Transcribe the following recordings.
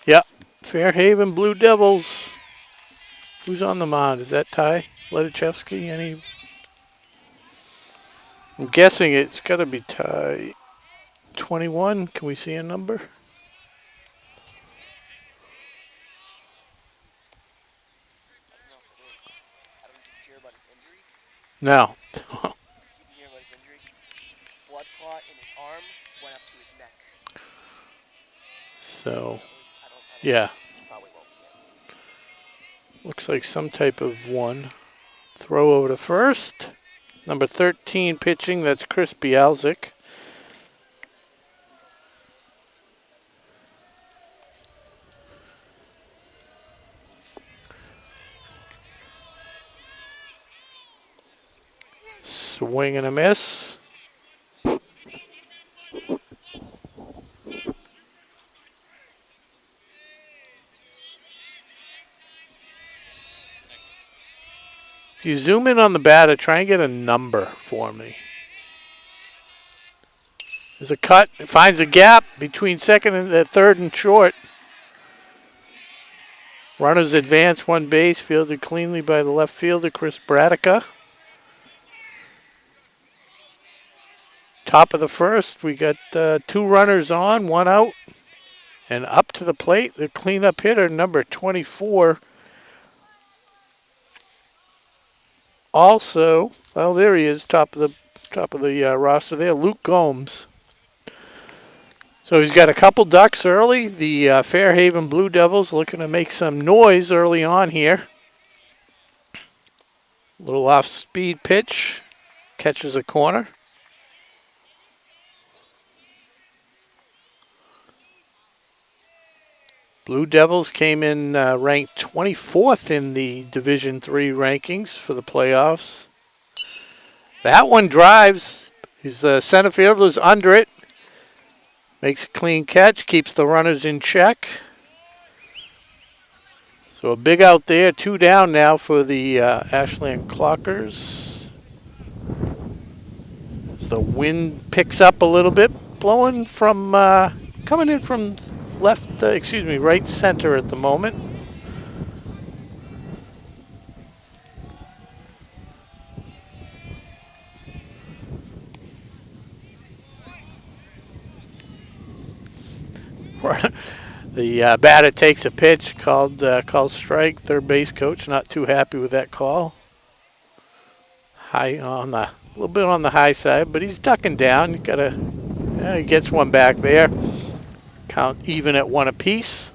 Yep. Fairhaven Blue Devils. Who's on the mound? Is that Ty Ledichevsky? I'm guessing it's got to be Ty. 21. Can we see a number? No. Blood clot in his arm went up to his neck. So, yeah. Probably won't be Looks like some type of one. Throw over to first. Number 13 pitching, that's Chris Bialzik. Swing and a miss. If you zoom in on the batter, try and get a number for me. There's a cut. It finds a gap between second and third and short. Runners advance one base, fielded cleanly by the left fielder, Chris Bradica. Top of the first, we got 2 runners on, 1 out. And up to the plate, the cleanup hitter, number 24. Also, well, there he is, top of the roster there, Luke Gomes. So he's got a couple ducks early. The Fairhaven Blue Devils looking to make some noise early on here. Little off-speed pitch, catches a corner. Blue Devils came in ranked 24th in the Division III rankings for the playoffs. That one drives. He's the center fielder's under it. Makes a clean catch, keeps the runners in check. So a big out there, 2 down now for the Ashland Clockers. As the wind picks up a little bit, blowing from, coming in from right center at the moment. The batter takes a pitch, called strike. Third base coach not too happy with that call. A little bit on the high side, but he's ducking down. He gets one back there. Count even at 1 apiece.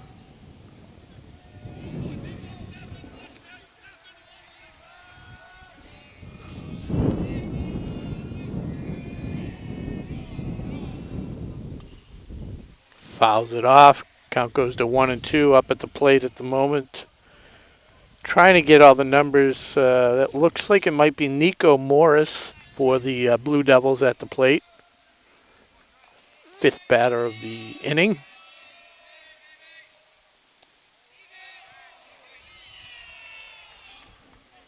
Fouls it off. Count goes to 1 and 2 up at the plate at the moment. Trying to get all the numbers. That looks like it might be Nico Morris for the Blue Devils at the plate. 5th batter of the inning.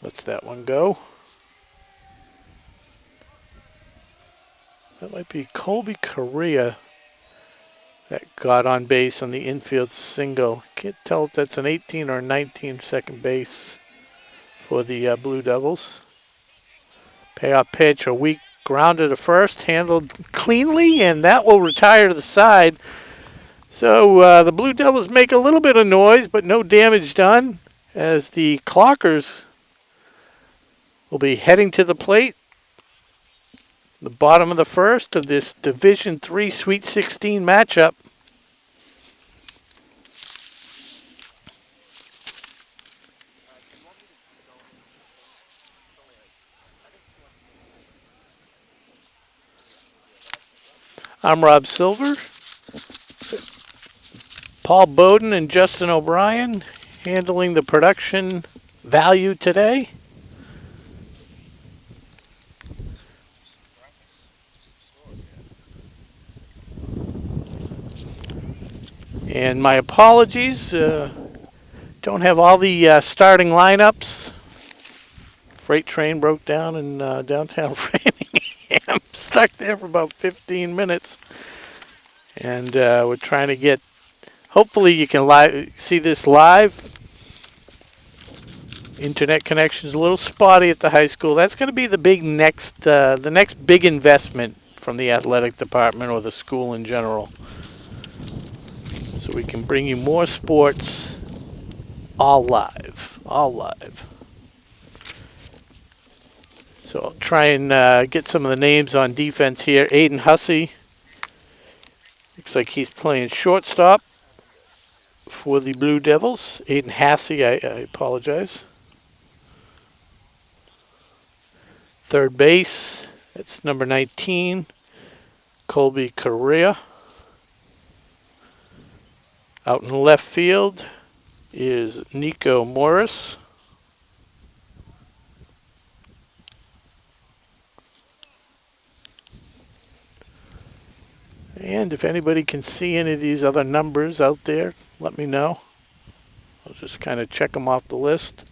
Lets that one go. That might be Colby Correa that got on base on the infield single. Can't tell if that's an 18 or 19 second base for the Blue Devils. Payoff pitch, a weak grounder to first, handled cleanly, and that will retire to the side. So the Blue Devils make a little bit of noise, but no damage done, as the Clockers will be heading to the plate. The bottom of the first of this Division III Sweet 16 matchup. I'm Rob Silver. Paul Bowden and Justin O'Brien handling the production value today. And my apologies, don't have all the starting lineups. Freight train broke down in downtown Framingham. Stuck there for about 15 minutes. And we're trying to get Hopefully you can see this live. Internet connection's a little spotty at the high school. That's going to be the the next big investment from the athletic department or the school in general. So we can bring you more sports all live, all live. So I'll try and get some of the names on defense here. Aiden Hussey, looks like he's playing shortstop for the Blue Devils. Aiden Hassey, I apologize. Third base, that's number 19, Colby Correa. Out in left field is Nico Morris. And if anybody can see any of these other numbers out there, let me know. I'll just kind of check them off the list.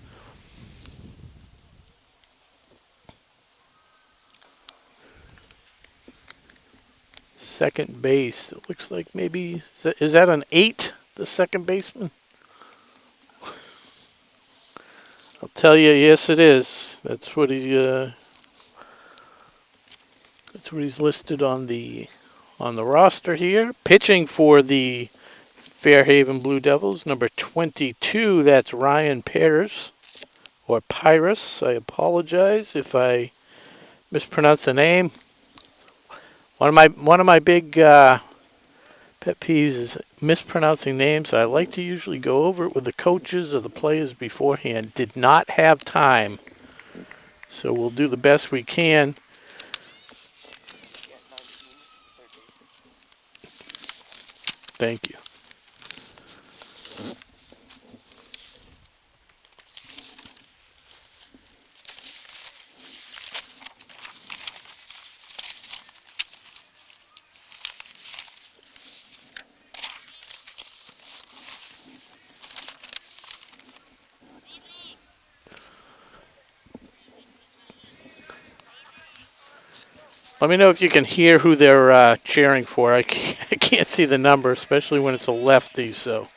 Second base, it looks like maybe, is that an 8, the second baseman? I'll tell you, yes it is. That's what he's listed on the roster here. Pitching for the Fairhaven Blue Devils, number 22, that's Ryan Pires, or Pyrus. I apologize if I mispronounce the name. One of my big pet peeves is mispronouncing names. I like to usually go over it with the coaches or the players beforehand. Did not have time, so we'll do the best we can. Thank you. Let me know if you can hear who they're cheering for. I can't see the number, especially when it's a lefty, so.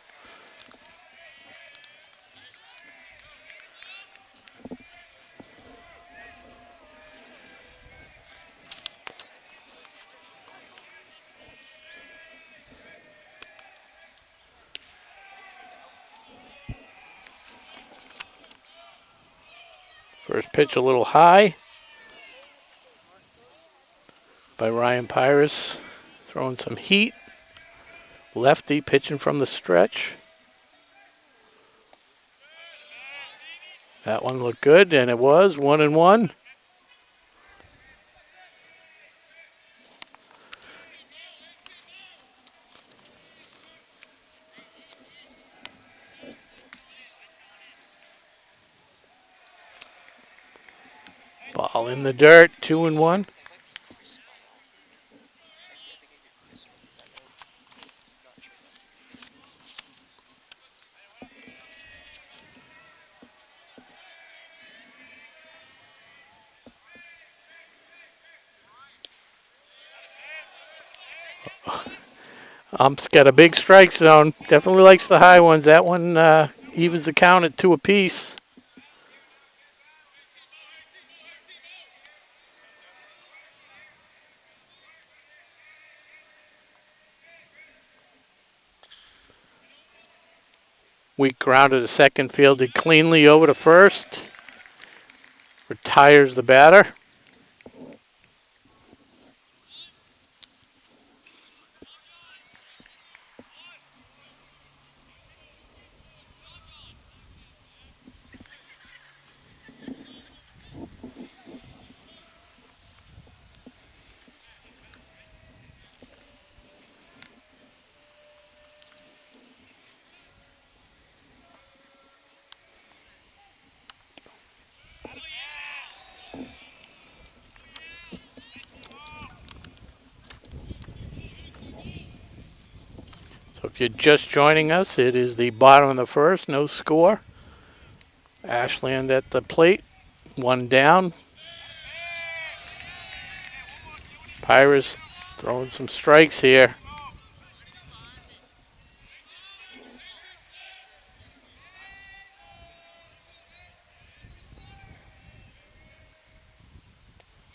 First pitch a little high by Ryan Pires, throwing some heat. Lefty pitching from the stretch. That one looked good, and it was 1-1. Ball in the dirt, 2-1. Ump's got a big strike zone. Definitely likes the high ones. That one evens the count at 2 apiece. Weak grounded to second, fielded cleanly over to first. Retires the batter. So if you're just joining us, it is the bottom of the first, no score. Ashland at the plate, 1 down. Pirates throwing some strikes here.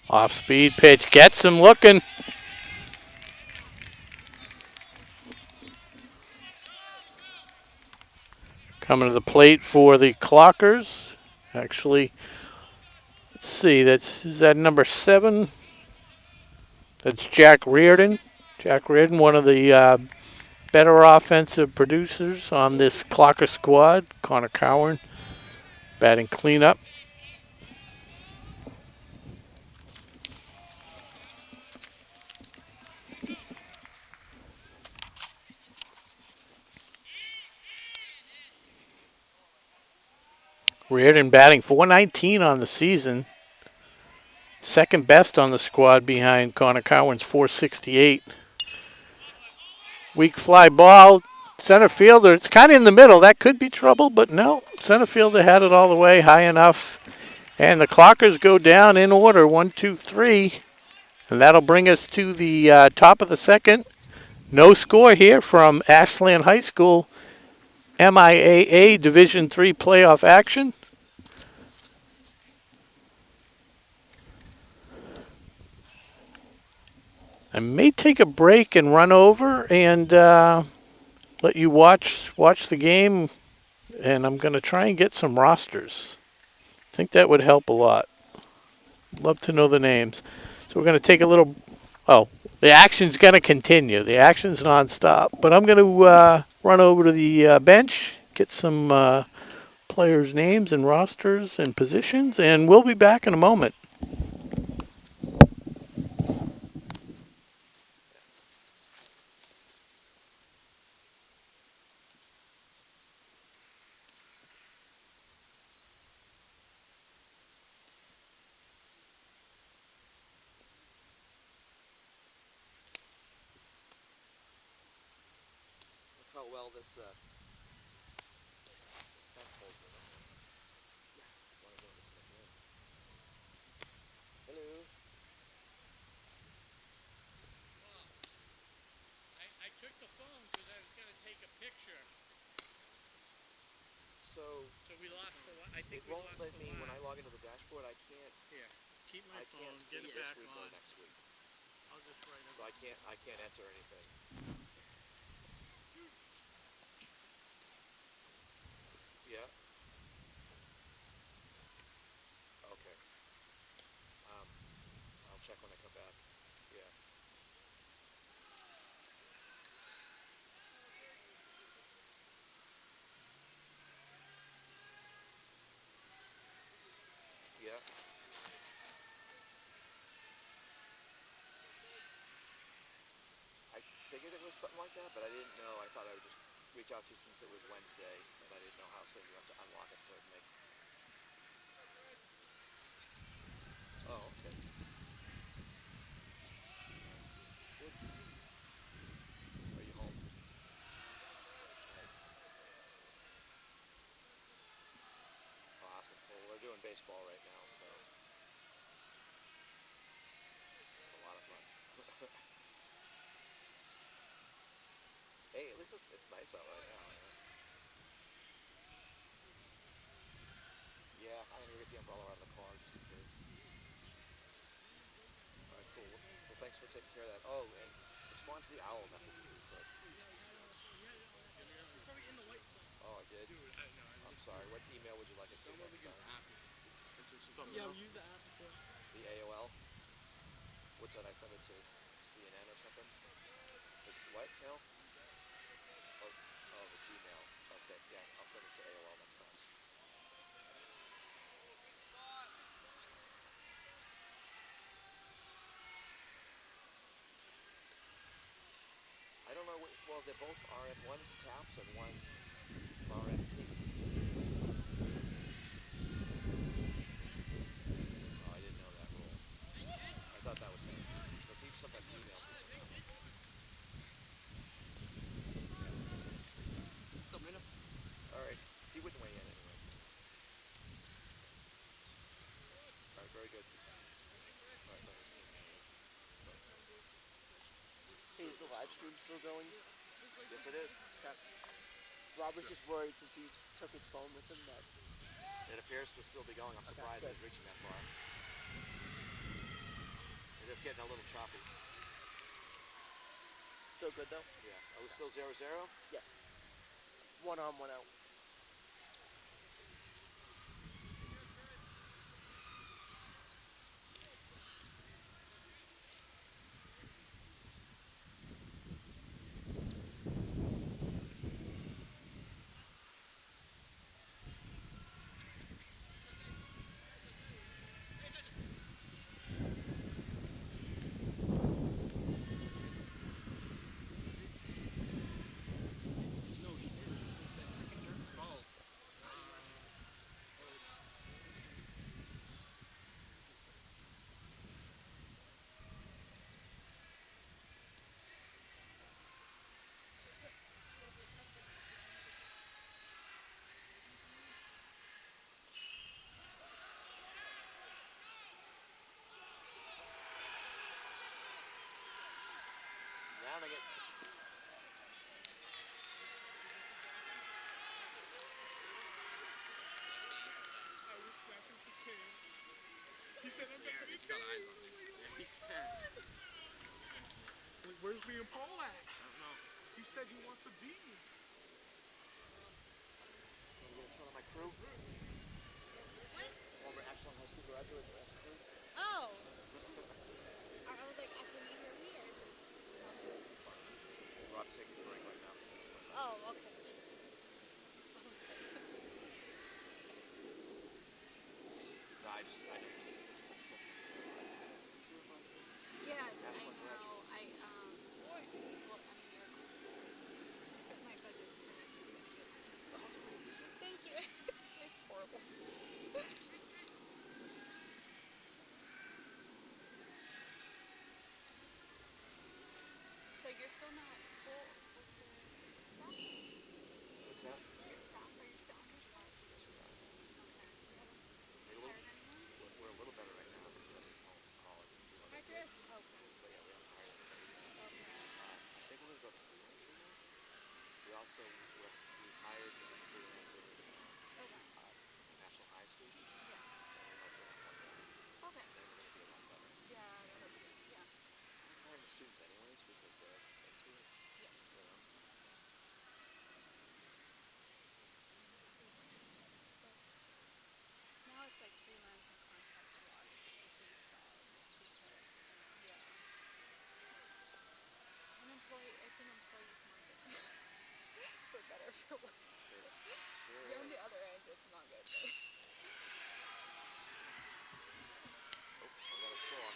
Off-speed pitch gets him looking. Coming to the plate for the Clockers. Actually, let's see. Is that number 7? That's Jack Reardon. Jack Reardon, one of the better offensive producers on this Clocker squad. Connor Cowan batting cleanup. Reardon batting .419 on the season. Second best on the squad behind Connor Cowan's .468. Weak fly ball. Center fielder, it's kind of in the middle. That could be trouble, but no. Center fielder had it all the way high enough. And the Clockers go down in order, 1, 2, 3. And that'll bring us to the top of the second. No score here from Ashland High School. MIAA Division III playoff action. I may take a break and run over and let you watch the game. And I'm going to try and get some rosters. I think that would help a lot. Love to know the names. So we're going to take a little. Oh, the action's going to continue. The action's nonstop. But I'm going to run over to the bench, get some players' names and rosters and positions, and we'll be back in a moment. Look how well this fence holds them. Hello. I took the phone because I was going to take a picture. So we lost the. I it won't let me when I log into the dashboard. I can't. Here, keep my I phone. can't see Get it this back week on. or next week. I'll just write it. So I can't enter anything. Yeah. Okay. I'll check when I come back. Yeah. Yeah. I figured it was something like that, but I didn't know. I thought I would just reach out to you since it was Wednesday, and I didn't know how soon you have to unlock it to make. Oh, okay. Good. Are you home? Nice. Awesome. Well, we're doing baseball right now, so it's a lot of fun. Hey, at least it's nice out right now. Yeah, I'm gonna get the umbrella out of the car just in case. All right, cool. Well, thanks for taking care of that. Oh, and respond to the owl message if you could. Oh, I did? I'm sorry. What email would you like it to next time? Yeah, we use the app before. The AOL? What did I send it to? CNN or something? What? No? Oh, the Gmail. Okay, yeah, I'll send it to AOL next time. I don't know. Well, they're both RF. One's taps and one's RFT. Oh, I didn't know that rule. I thought that was him. Because he sometimes emails me from that one. Alright. He wouldn't weigh in anyways. Alright, very good. Alright, thanks. Hey, is the live stream still going? Yes, it is. Okay. Rob was just worried since he took his phone with him that. It appears to still be going. I'm surprised it's reaching that far. It is getting a little choppy. Still good though? Yeah. Are we still 0-0? Yes. One on, one out. Now they get. He said, I'm getting he's got eyes on me. Yeah, he said. Where's Liam Paul at? I don't know. He said he wants to beat me. I'm gonna show my crew. Former Ashland High School graduate, the rest crew. Oh! I was like, can you hear me? Or is it Rob's taking a break right now. Oh, okay. No, I know you took such a Yes, I Ashland know. graduate. Well, I mean, you're except my budget for next year is gonna be less. Thank you. It's horrible. So you're still not full with the staff? What's that? Your staff? Are you still understaffed? Yes, we are. Okay. You We're a haven't little, hired anyone? we're a little better right now. We're just home from college. Okay. But yeah, we haven't hired anybody yet. Okay. I think we're gonna go freelance right now. We also we hired as a freelancer Okay. National High student. Yeah. And we hired for one guy. Okay. Then we're gonna be a lot better. Yeah, that'll be yeah. I'm hiring the students anyways because they're into it. Yeah. You know. Now it's like freelance and contract a lot with these jobs because yeah. It's an employee's market. For better or for worse. Sure You're on the is. other end, it's not good. Oh, I got a storm.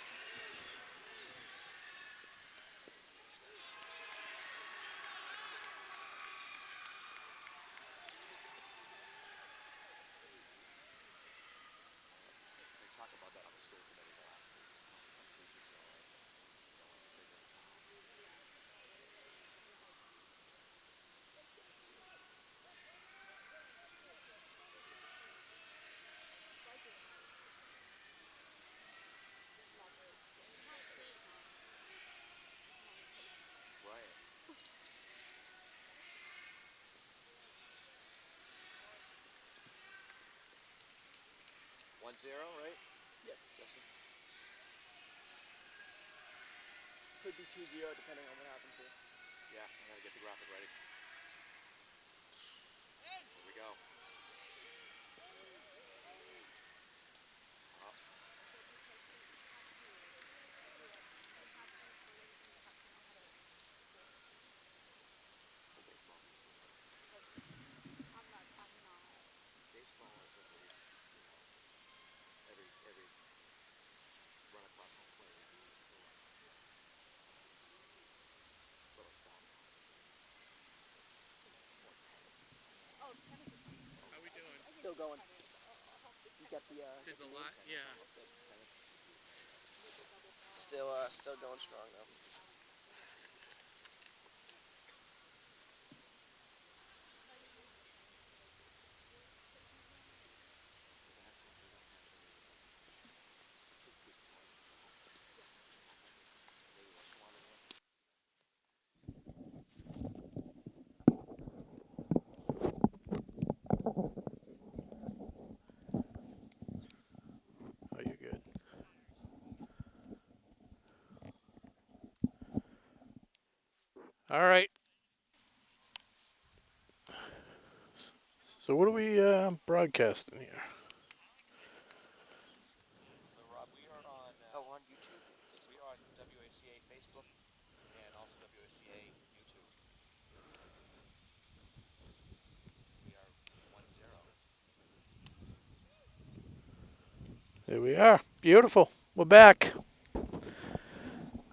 They talk about that on the school committee last week. Some teachers are like, no one's figuring it out. Right. 1-0, right? Yes. Justin? Could be 2-0 depending on what happens here. Yeah, I'm gonna get the graphic ready. Here we go. Up. Well, baseball is baseball is at least, you know, every run across home plate we do is still a little fun. More tennis. Oh, tennis is fun. How we doing? Still going. You got the There's a lot, yeah. Tennis. still going strong though. Oh, you're good. All right. So what are we broadcasting here? So Rob, we are on. Oh, on YouTube? We are on WACA Facebook and also WACA YouTube. We are 1-0. There we are. Beautiful. We're back.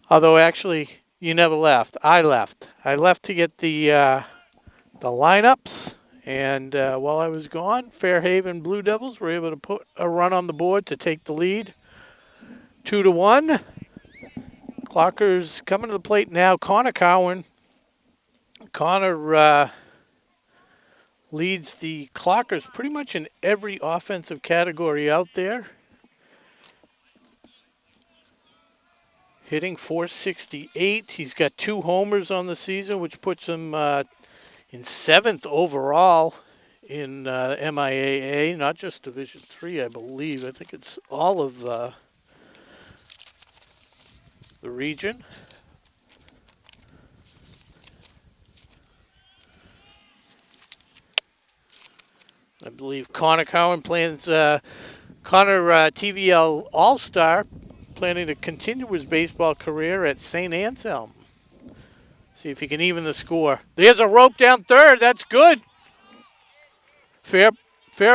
Although actually, you never left. I left. I left to get the lineups, and while I was gone, Fairhaven Blue Devils were able to put a run on the board to take the lead, 2-1. Clockers coming to the plate now. Connor Cowan. Connor leads the Clockers pretty much in every offensive category out there. Hitting .468. He's got 2 homers on the season, which puts him in 7th overall in MIAA, not just Division III, I believe. I think it's all of the region. I believe Connor Cowan plans, Connor TVL All-Star, planning to continue his baseball career at St. Anselm. See if he can even the score. There's a rope down third. That's good. Fair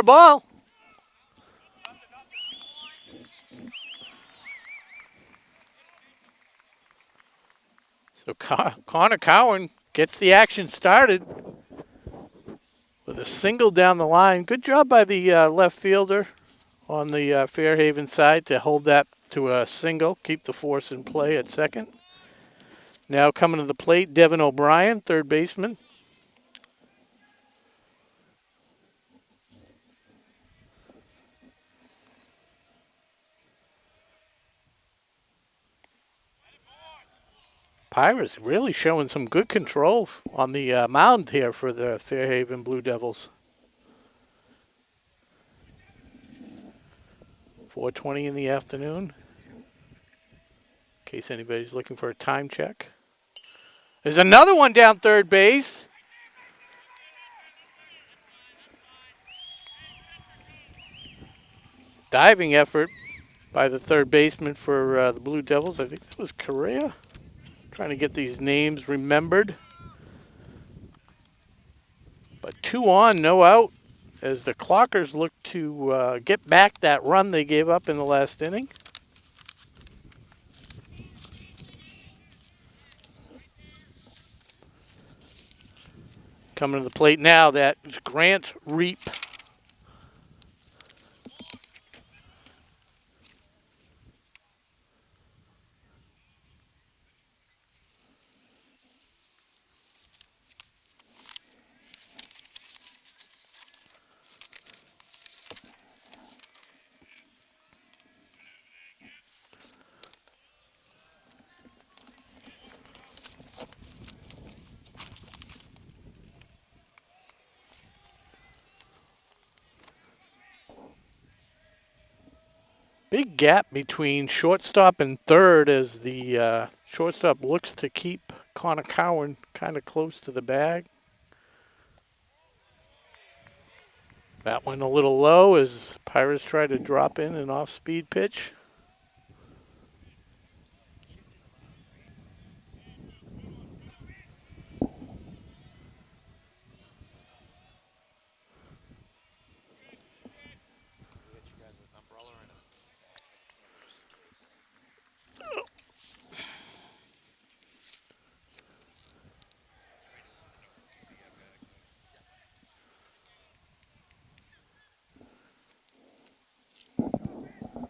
ball. So Connor Cowan gets the action started with a single down the line. Good job by the left fielder on the Fairhaven side to hold that to a single, keep the force in play at second. Now coming to the plate, Devin O'Brien, third baseman. Pirates really showing some good control on the mound here for the Fairhaven Blue Devils. 4:20 in the afternoon. In case anybody's looking for a time check. There's another one down third base. Diving effort by the third baseman for the Blue Devils. I think that was Correa. Trying to get these names remembered. But 2 on, no out, as the Clockers look to get back that run they gave up in the last inning. Coming to the plate now, that's Grant Reap. Big gap between shortstop and third as the shortstop looks to keep Connor Cowan kind of close to the bag. That went a little low as Pirates try to drop in an off-speed pitch. We get you guys an umbrella and a camera just in case.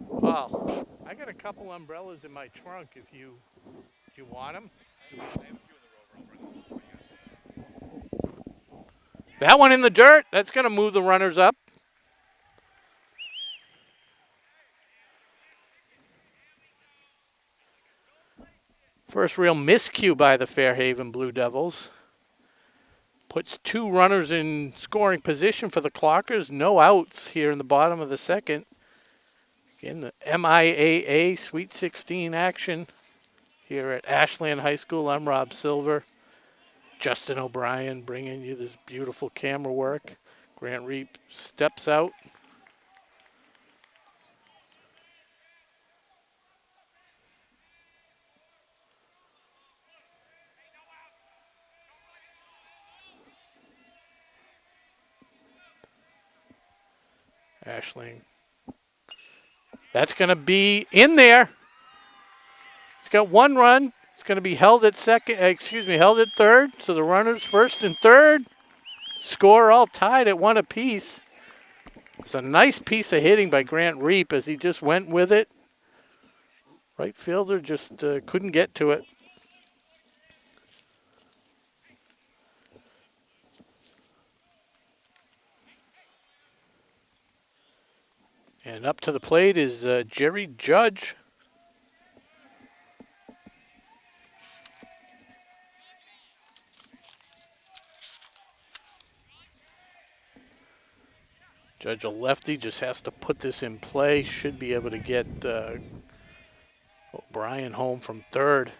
Well, I got a couple umbrellas in my trunk if you want them. I have a few in the rover. I'll bring them for you guys. That one in the dirt, that's going to move the runners up. First real miscue by the Fairhaven Blue Devils. Puts 2 runners in scoring position for the Clockers. No outs here in the bottom of the second. Again, the MIAA Sweet 16 action here at Ashland High School. I'm Rob Silver. Justin O'Brien bringing you this beautiful camera work. Grant Reap steps out. Ashland. That's going to be in there. It's got one run. It's going to be held at held at third. So the runners first and third. Score all tied at one apiece. It's a nice piece of hitting by Grant Reap as he just went with it. Right fielder just couldn't get to it. And up to the plate is Jerry Judge. Judge, a lefty, just has to put this in play. Should be able to get O'Brien home from third.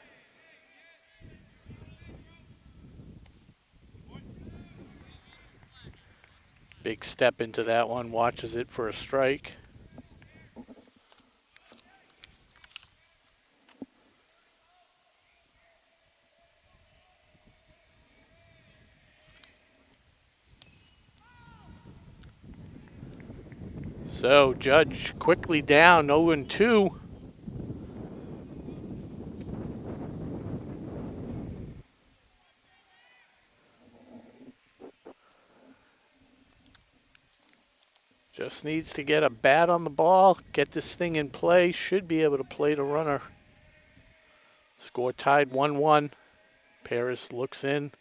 Big step into that one, watches it for a strike. So Judge quickly down, 0-2. Just needs to get a bat on the ball, get this thing in play, should be able to play the runner. Score tied 1-1. Paris looks in,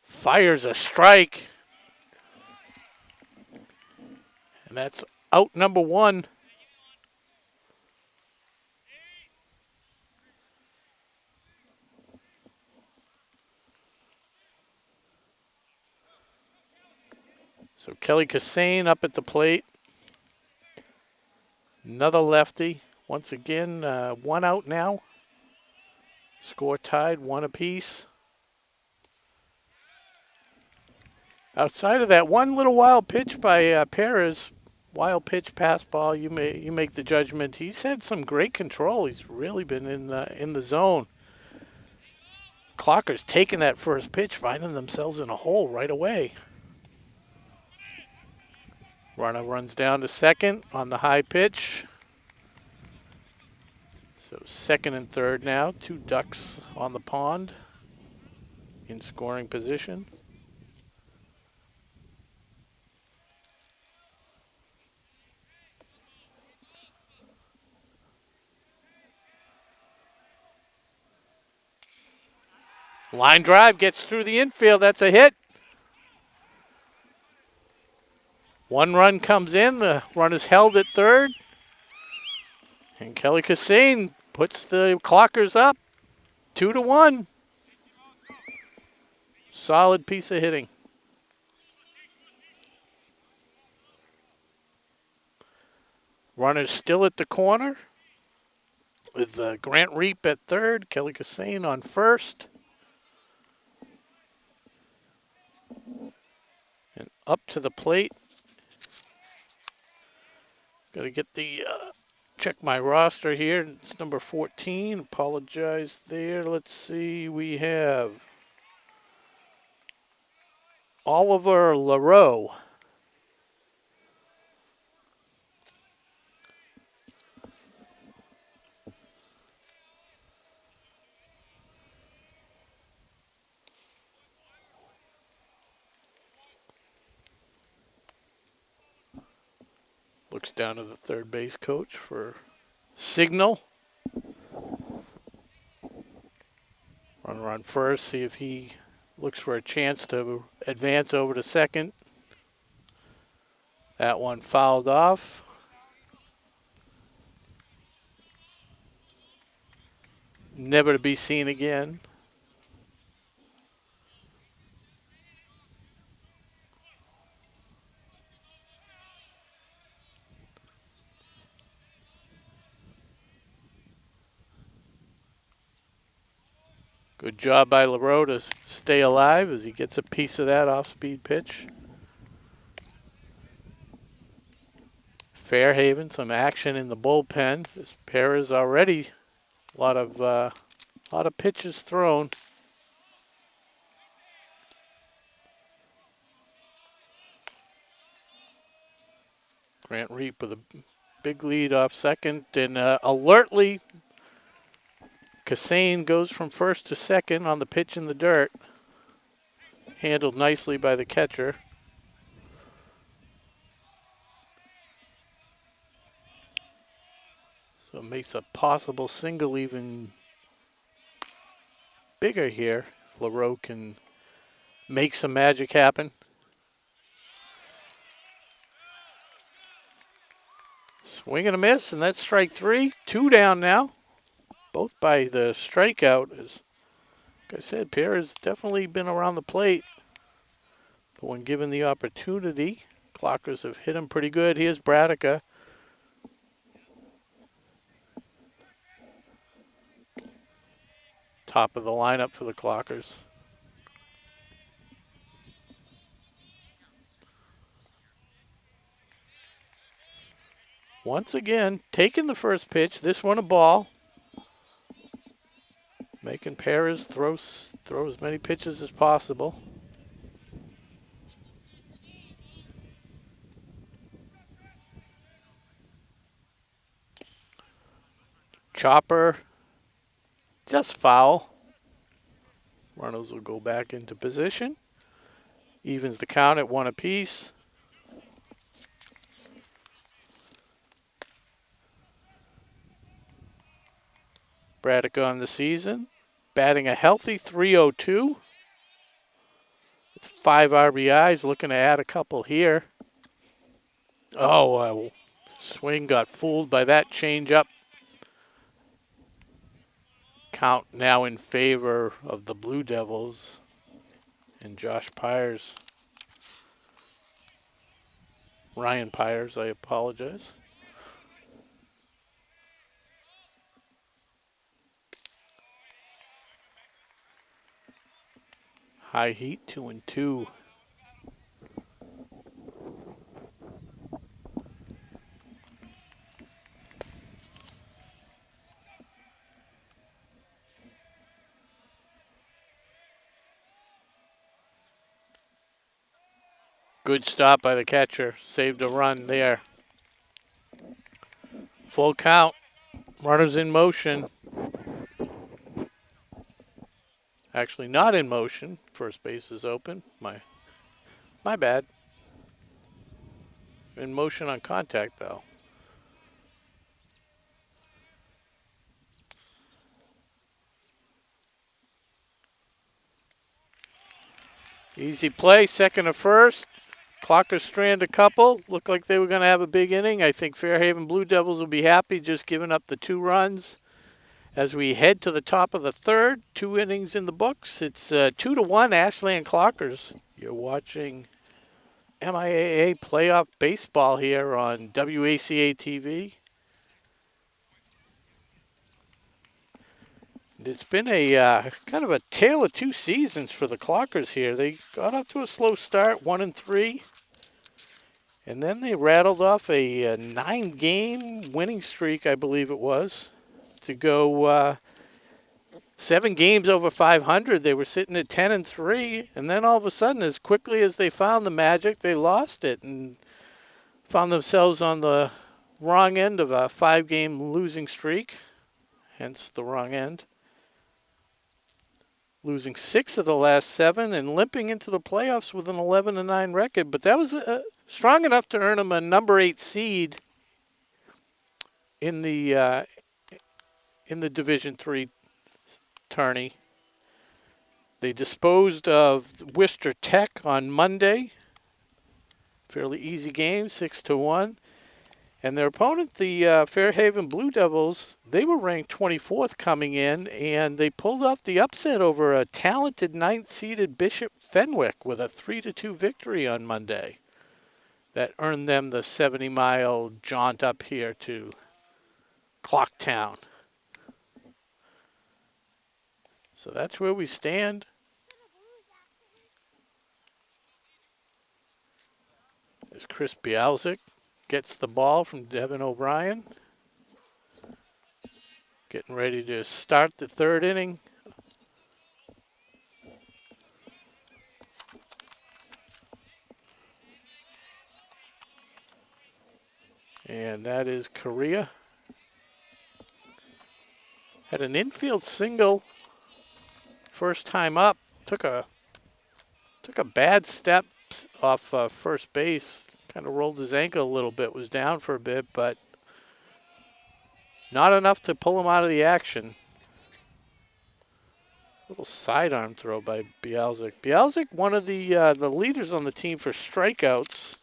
fires a strike. And that's out number one. So Kelly Cassane up at the plate. Another lefty. Once again, one out now. Score tied, one apiece. Outside of that one little wild pitch by Perez, wild pitch pass ball, you make the judgment. He's had some great control. He's really been in the zone. Clockers taking that first pitch, finding themselves in a hole right away. Runner runs down to second on the high pitch. So second and third now. Two ducks on the pond in scoring position. Line drive gets through the infield. That's a hit. One run comes in. The run is held at third. And Kelly Cassane puts the Clockers up 2-1. Solid piece of hitting. Runners still at the corner with Grant Reap at third, Kelly Cassane on first. And up to the plate. Got to get the check my roster here. It's number 14. Apologize there. Let's see. We have Oliver LaRoe. Looks down to the third base coach for signal. Runner on first, see if he looks for a chance to advance over to second. That one fouled off. Never to be seen again. Good job by LaRoe to stay alive as he gets a piece of that off-speed pitch. Fairhaven, some action in the bullpen. This pair is already a lot of pitches thrown. Grant Reap with a big lead off second, and alertly, Kassane goes from first to second on the pitch in the dirt. Handled nicely by the catcher. So it makes a possible single even bigger here. If LaRoe can make some magic happen. Swing and a miss, and that's strike three. 2 down now. Both by the strikeout. As like I said, Pierre has definitely been around the plate. But when given the opportunity, Clockers have hit him pretty good. Here's Bradica. Top of the lineup for the Clockers. Once again, taking the first pitch. This one a ball. Making Perez throw as many pitches as possible. Chopper, just foul. Runnels will go back into position. Evens the count at 1 apiece. Braddock on the season, batting a healthy .302. 5 RBIs, looking to add a couple here. Oh, swing got fooled by that changeup. Count now in favor of the Blue Devils and Josh Pyers. Ryan Pyers, I apologize. High heat, 2-2. Good stop by the catcher. Saved a run there. Full count. Runners in motion. Actually not in motion. First base is open. My bad. In motion on contact though. Easy play, second to first. Clocker strand a couple. Looked like they were going to have a big inning. I think Fairhaven Blue Devils will be happy just giving up the 2 runs. As we head to the top of the third, 2 innings in the books. It's 2-1 Ashland Clockers. You're watching MIAA playoff baseball here on WACA-TV. It's been a kind of a tale of 2 seasons for the Clockers here. They got off to a slow start, 1-3. And then they rattled off a 9-game winning streak, I believe it was, to go 7 games over 500. They were sitting at 10-3, and then all of a sudden, as quickly as they found the magic, they lost it and found themselves on the wrong end of a 5-game losing streak, hence the wrong end. Losing 6 of the last 7 and limping into the playoffs with an 11-9 record, but that was strong enough to earn them a number 8 seed in the Division III tourney. They disposed of Worcester Tech on Monday. Fairly easy game, 6-1. And their opponent, the Fairhaven Blue Devils, they were ranked 24th coming in, and they pulled off the upset over a talented 9th-seeded Bishop Fenwick with a 3-2 victory on Monday. That earned them the 70-mile jaunt up here to Clocktown. So that's where we stand. As Chris Bialzik gets the ball from Devin O'Brien. Getting ready to start the third inning. And that is Correa. Had an infield single first time up. Took a bad step off first base. Kind of rolled his ankle a little bit. Was down for a bit, but not enough to pull him out of the action. Little sidearm throw by Bialzik. Bialzik, one of the leaders on the team for strikeouts.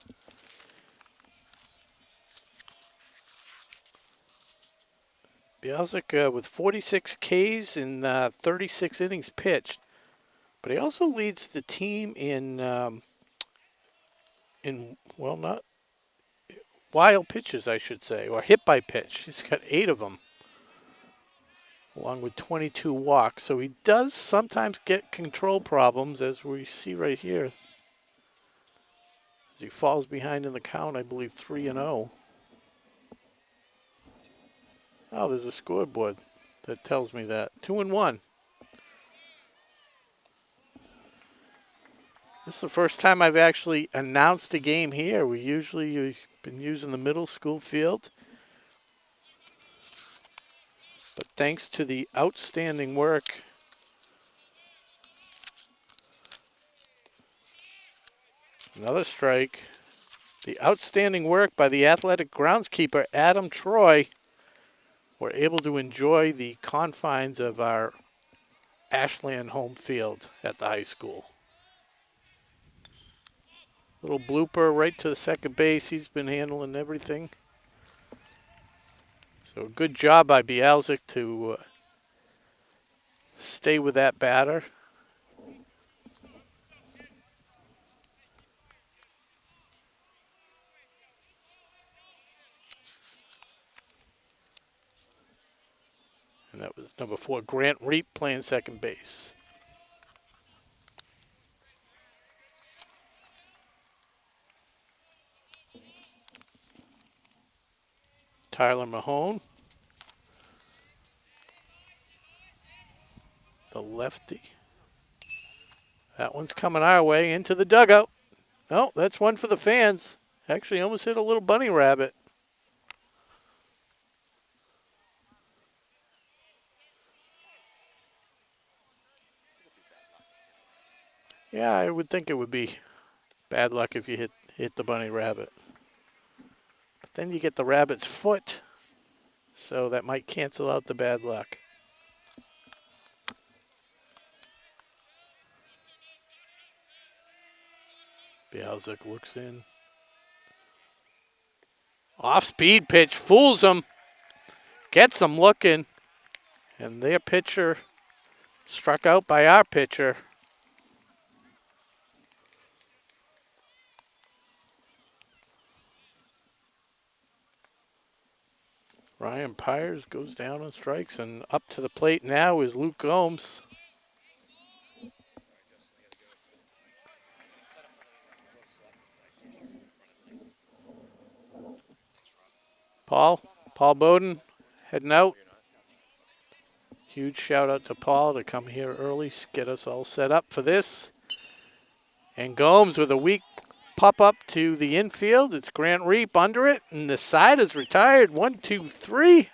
Bialzik with 46 Ks in 36 innings pitched, but he also leads the team in well, not wild pitches, I should say, or hit by pitch. He's got 8 of them, along with 22 walks. So he does sometimes get control problems, as we see right here. As he falls behind in the count, I believe 3-0. Oh, there's a scoreboard that tells me that. 2-1. This is the first time I've actually announced a game here. We've been using the middle school field. But thanks to the outstanding work another strike. The outstanding work by the athletic groundskeeper, Adam Troy, we're able to enjoy the confines of our Ashland home field at the high school. Little blooper right to the second base. He's been handling everything. So good job by Bialzik to stay with that batter. And that was number 4, Grant Reap, playing second base. Tyler Mahone, the lefty. That one's coming our way into the dugout. No, that's one for the fans. Actually, almost hit a little bunny rabbit. Yeah, I would think it would be bad luck if you hit the bunny rabbit. But then you get the rabbit's foot, so that might cancel out the bad luck. Bialzik looks in. Off-speed pitch, fools him. Gets him looking. And their pitcher struck out by our pitcher. Ryan Pyers goes down on strikes, and up to the plate now is Luke Gomes. Paul Bowden heading out. Huge shout out to Paul to come here early, get us all set up for this. And Gomes with a weak pop up to the infield. It's Grant Reap under it, and the side is retired. 1, 2, 3.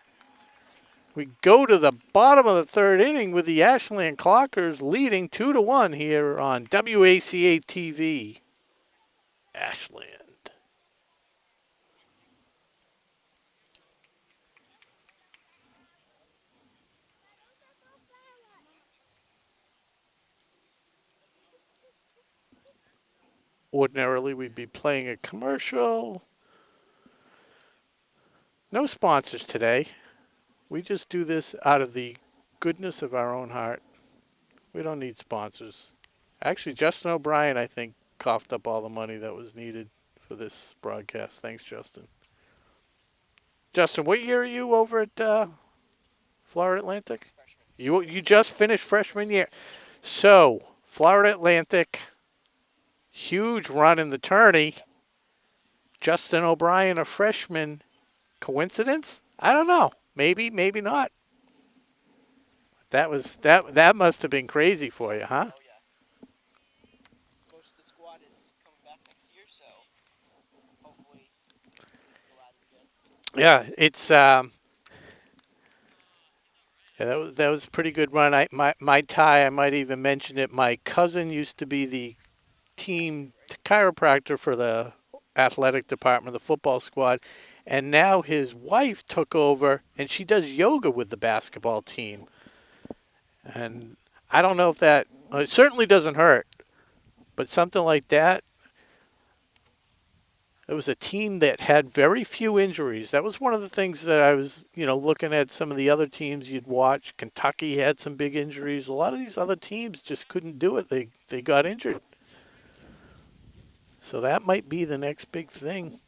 We go to the bottom of the third inning with the Ashland Clockers leading 2-1 here on WACA-TV. Ashland. Ordinarily, we'd be playing a commercial. No sponsors today. We just do this out of the goodness of our own heart. We don't need sponsors. Actually, Justin O'Brien, I think, coughed up all the money that was needed for this broadcast. Thanks, Justin. Justin, what year are you over at Florida Atlantic? You just finished freshman year. So, Florida Atlantic, huge run in the tourney. Justin O'Brien, a freshman. Coincidence? I don't know. Maybe, maybe not. That must have been crazy for you, huh? Oh yeah. Most of the squad is coming back next year, so hopefully we can go at it again. Yeah, it's yeah, that was a pretty good run. My tie, I might even mention it. My cousin used to be the team chiropractor for the athletic department, the football squad, and now his wife took over and she does yoga with the basketball team. And I don't know if that it certainly doesn't hurt, but something like that. It was a team that had very few injuries. That was one of the things that I was, looking at some of the other teams you'd watch. Kentucky had some big injuries. A lot of these other teams just couldn't do it. They got injured. So that might be the next big thing.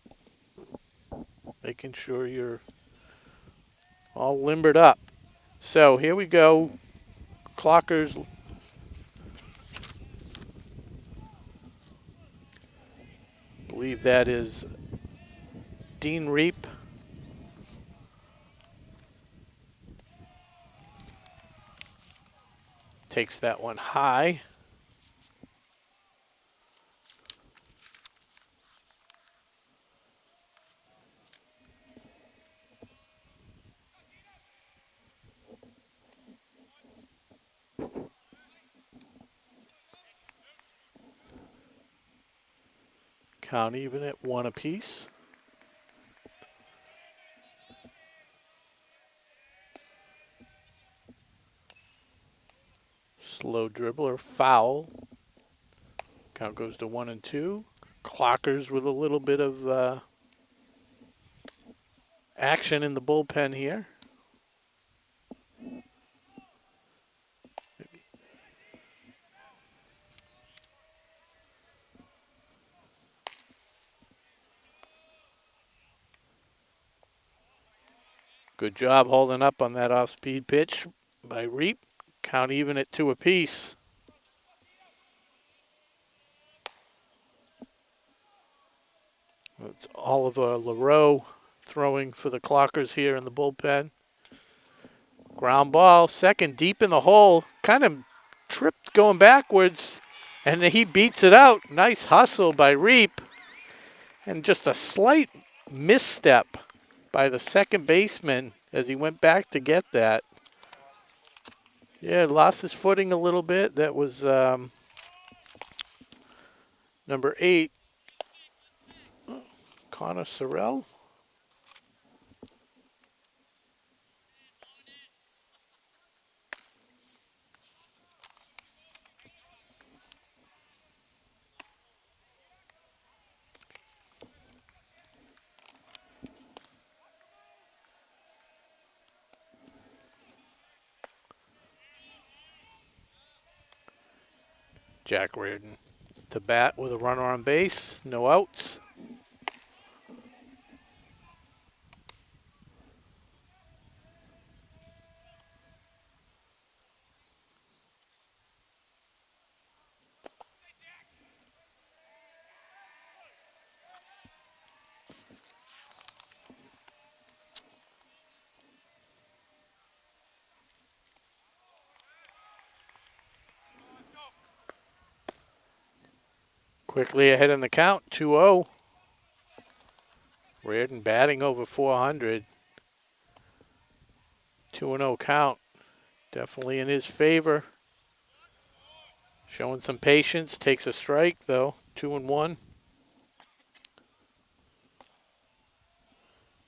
Making sure you're all limbered up. So here we go. Clockers. I believe that is Dean Reap. Takes that one high. Count even at one apiece. Slow dribbler, foul. Count goes to 1 and 2. Clockers with a little bit of action in the bullpen here. Good job holding up on that off-speed pitch by Reap. Count even at 2 apiece. It's Oliver LaRoe throwing for the Clockers here in the bullpen. Ground ball, second, deep in the hole. Kind of tripped going backwards, and he beats it out. Nice hustle by Reap. And just a slight misstep by the second baseman as he went back to get that. Yeah, lost his footing a little bit. That was number 8, Connor Sorrell. Jack Reardon to bat with a runner on base, no outs. Quickly ahead in the count, 2-0. Reardon batting over 400. 2-0 count. Definitely in his favor. Showing some patience. Takes a strike, though. 2-1.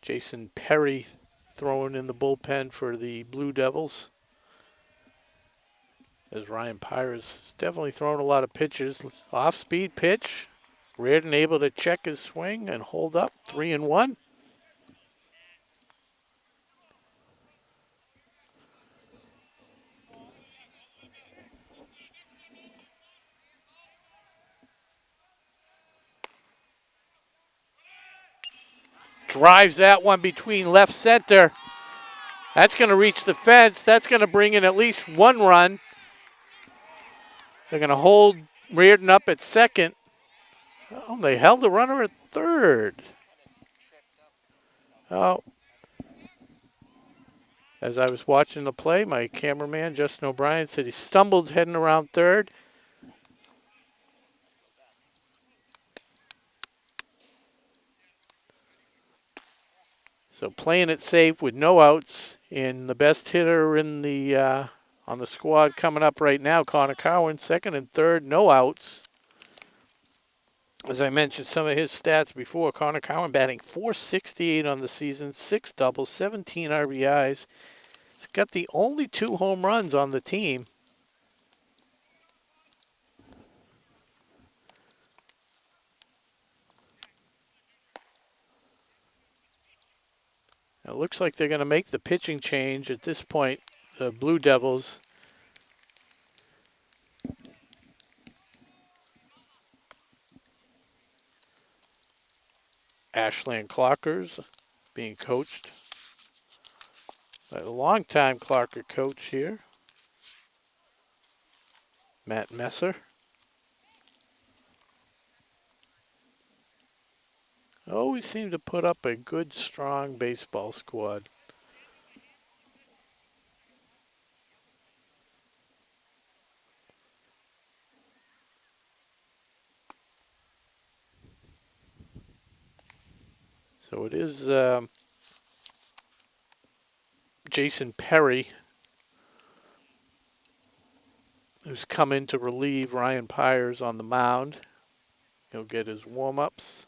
Jason Perry throwing in the bullpen for the Blue Devils. As Ryan Pires is definitely throwing a lot of pitches. Off-speed pitch. Reardon able to check his swing and hold up. 3-1. Drives that one between left center. That's going to reach the fence. That's going to bring in at least one run. They're going to hold Reardon up at second. Oh, they held the runner at third. Oh, as I was watching the play, my cameraman, Justin O'Brien, said he stumbled heading around third. So playing it safe with no outs, and the best hitter in the on the squad coming up right now, Connor Cowan, second and third, no outs. As I mentioned some of his stats before, Connor Cowan batting .468 on the season, 6 doubles, 17 RBIs. He's got the only 2 home runs on the team. It looks like they're going to make the pitching change at this point, the Blue Devils. Ashland Clockers being coached by the longtime Clocker coach here, Matt Messer. Always seem to put up a good, strong baseball squad. So it is Jason Perry who's come in to relieve Ryan Pyers on the mound. He'll get his warm-ups.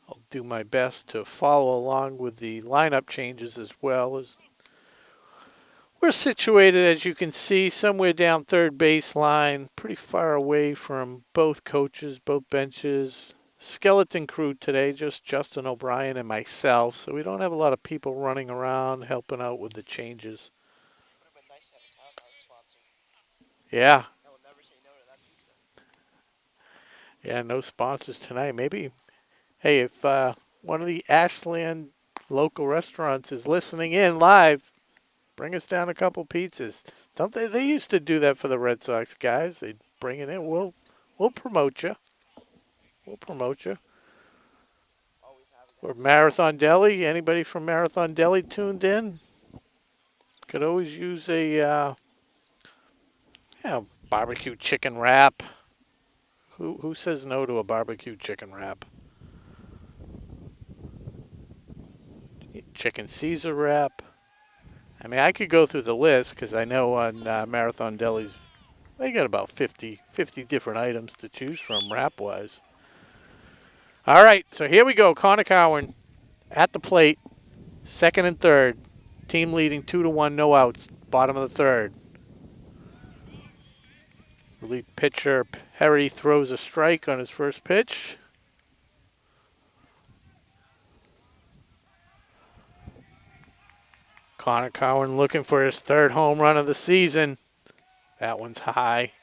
I'll do my best to follow along with the lineup changes as well. As we're situated, as you can see, somewhere down third baseline, pretty far away from both coaches, both benches. Skeleton crew today, just Justin O'Brien and myself, so we don't have a lot of people running around helping out with the changes. Would have been nice to have a townhouse sponsor. Yeah, I will never say no to that pizza. yeah, no sponsors tonight. Maybe, hey, if one of the Ashland local restaurants is listening in live, bring us down a couple pizzas. Don't they? They used to do that for the Red Sox guys. They'd bring it in. We'll promote you. We'll promote you. Always have it. Or Marathon Deli. Anybody from Marathon Deli tuned in? Could always use a barbecue chicken wrap. Who says no to a barbecue chicken wrap? Chicken Caesar wrap. I mean, I could go through the list because I know on Marathon Deli's they got about 50 different items to choose from wrap-wise. All right, so here we go. Connor Cowan at the plate, second and third. Team leading 2-1, no outs. Bottom of the third. Relief pitcher Perry throws a strike on his first pitch. Connor Cowan looking for his third home run of the season. That one's high.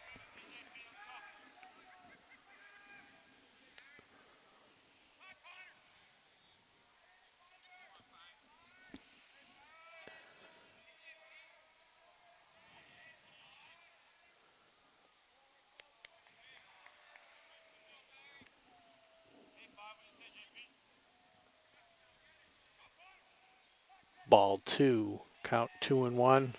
Ball 2. Count 2-1.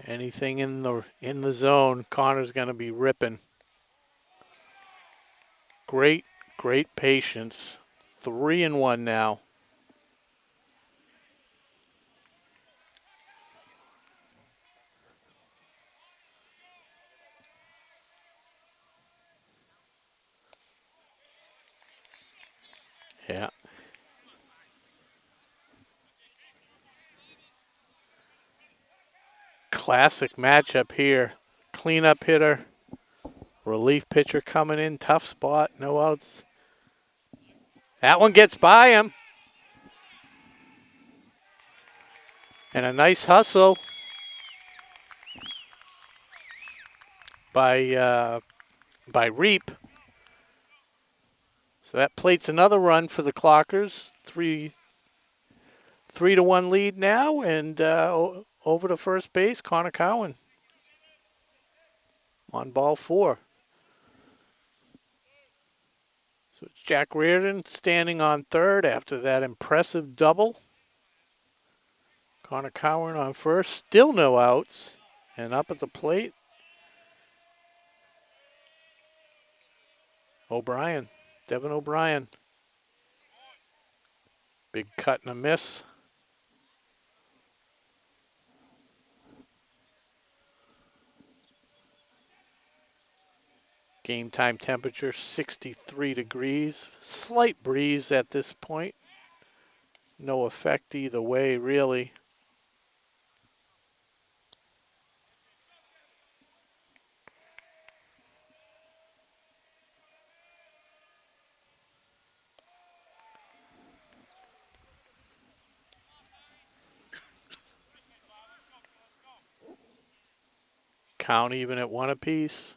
Anything in the zone, Connor's going to be ripping. Great patience. 3-1 now. Yeah. Classic matchup here. Cleanup hitter. Relief pitcher coming in. Tough spot. No outs. That one gets by him. And a nice hustle by Reap. So that plates another run for the Clockers. 3-1 lead now, and over to first base, Connor Cowan on ball 4. So it's Jack Reardon standing on third after that impressive double. Connor Cowan on first, still no outs, and up at the plate, O'Brien, Devin O'Brien. Big cut and a miss. Game time temperature 63 degrees. Slight breeze at this point. No effect either way, really. Count even at 1 apiece.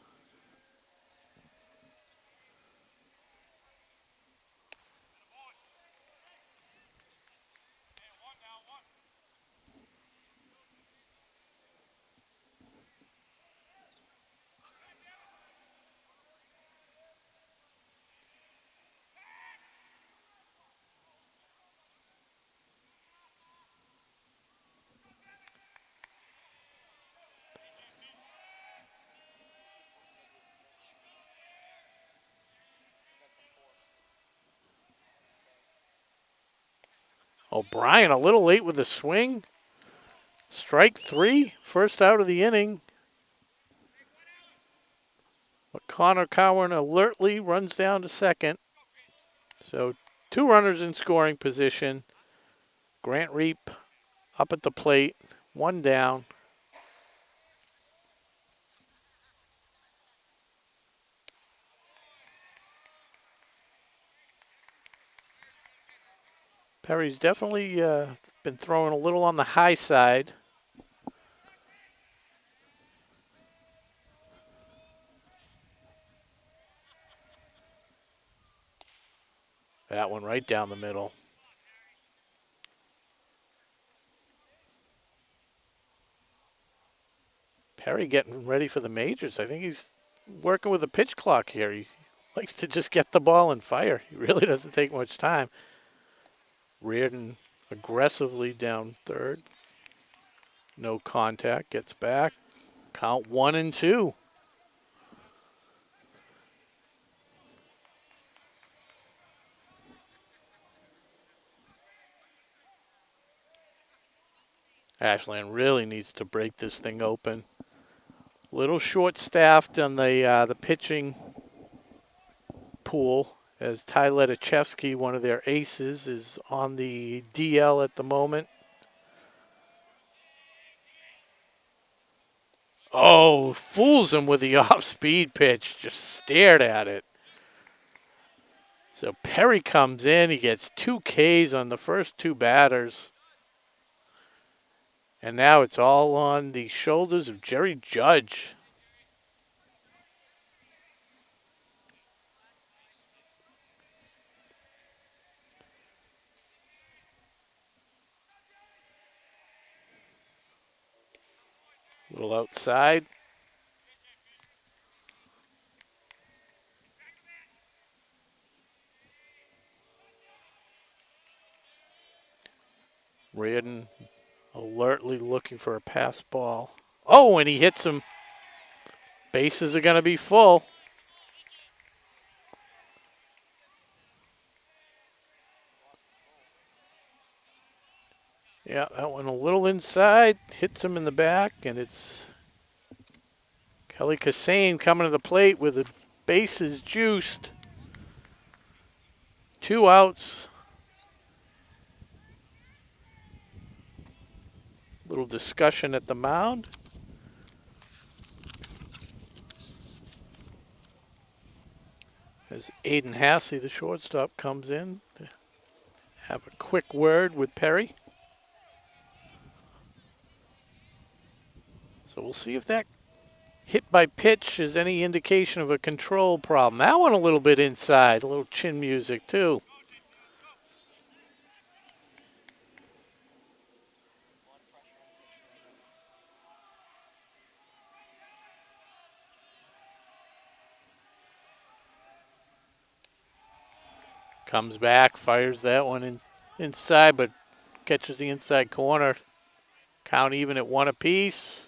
O'Brien a little late with the swing. Strike 3, first out of the inning. But Connor Cowan alertly runs down to second. So 2 runners in scoring position. Grant Reap up at the plate, 1 down. Perry's definitely been throwing a little on the high side. That one right down the middle. Perry getting ready for the majors. I think he's working with a pitch clock here. He likes to just get the ball and fire. He really doesn't take much time. Reardon aggressively down third. No contact, gets back. Count 1 and 2. Ashland really needs to break this thing open. Little short-staffed on the pitching pool, as Ty Letachevsky, one of their aces, is on the DL at the moment. Oh, fools him with the off-speed pitch. Just stared at it. So Perry comes in. He gets 2 Ks on the first 2 batters. And now it's all on the shoulders of Jerry Judge. A little outside. Reardon alertly looking for a pass ball. Oh, and he hits him. Bases are going to be full. Yeah, that one a little inside. Hits him in the back, and it's Kelly Kassane coming to the plate with the bases juiced. 2 outs. Little discussion at the mound. As Aiden Hassey, the shortstop, comes in to have a quick word with Perry. So we'll see if that hit by pitch is any indication of a control problem. That one a little bit inside, a little chin music too. A lot of pressure on the pitcher right now. Comes back, fires that one inside, but catches the inside corner. Count even at 1 apiece.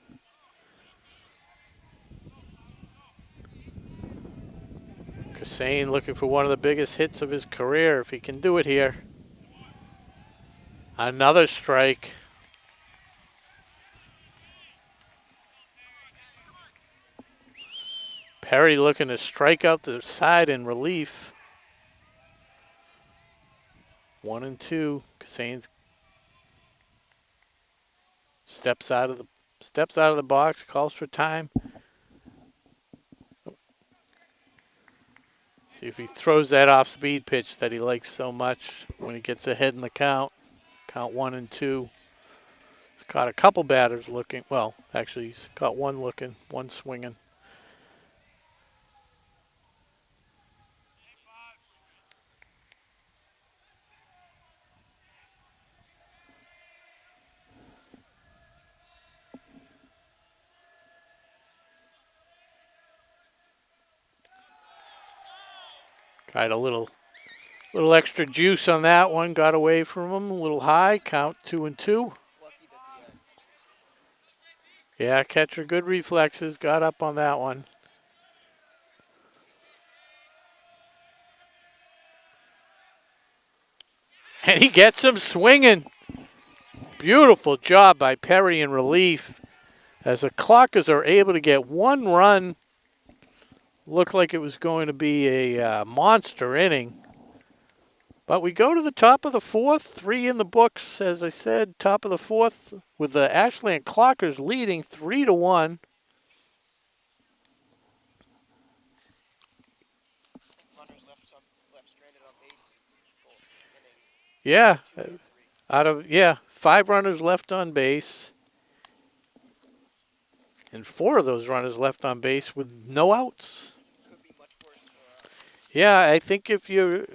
Kassane looking for one of the biggest hits of his career if he can do it here. Another strike. Perry looking to strike out the side in relief. 1 and 2. Kassane's steps out of the box, calls for time. See if he throws that off-speed pitch that he likes so much when he gets ahead in the count. Count 1 and 2. He's caught a couple batters looking. Well, actually, he's caught one looking, one swinging. Tried a little extra juice on that one. Got away from him. A little high. Count 2 and 2. Lucky that the catcher's able. Yeah, catcher, good reflexes. Got up on that one. And he gets him swinging. Beautiful job by Perry in relief. As the Clockers are able to get one run. Looked like it was going to be a monster inning. But we go to the top of the 4th. 3 in the books, as I said. Top of the 4th with the Ashland Clockers leading 3-1. Runners left stranded on base in both inning Yeah, 2 and 3. 5 runners left on base. And 4 of those runners left on base with no outs. Could be much worse for Yeah, I think if you're,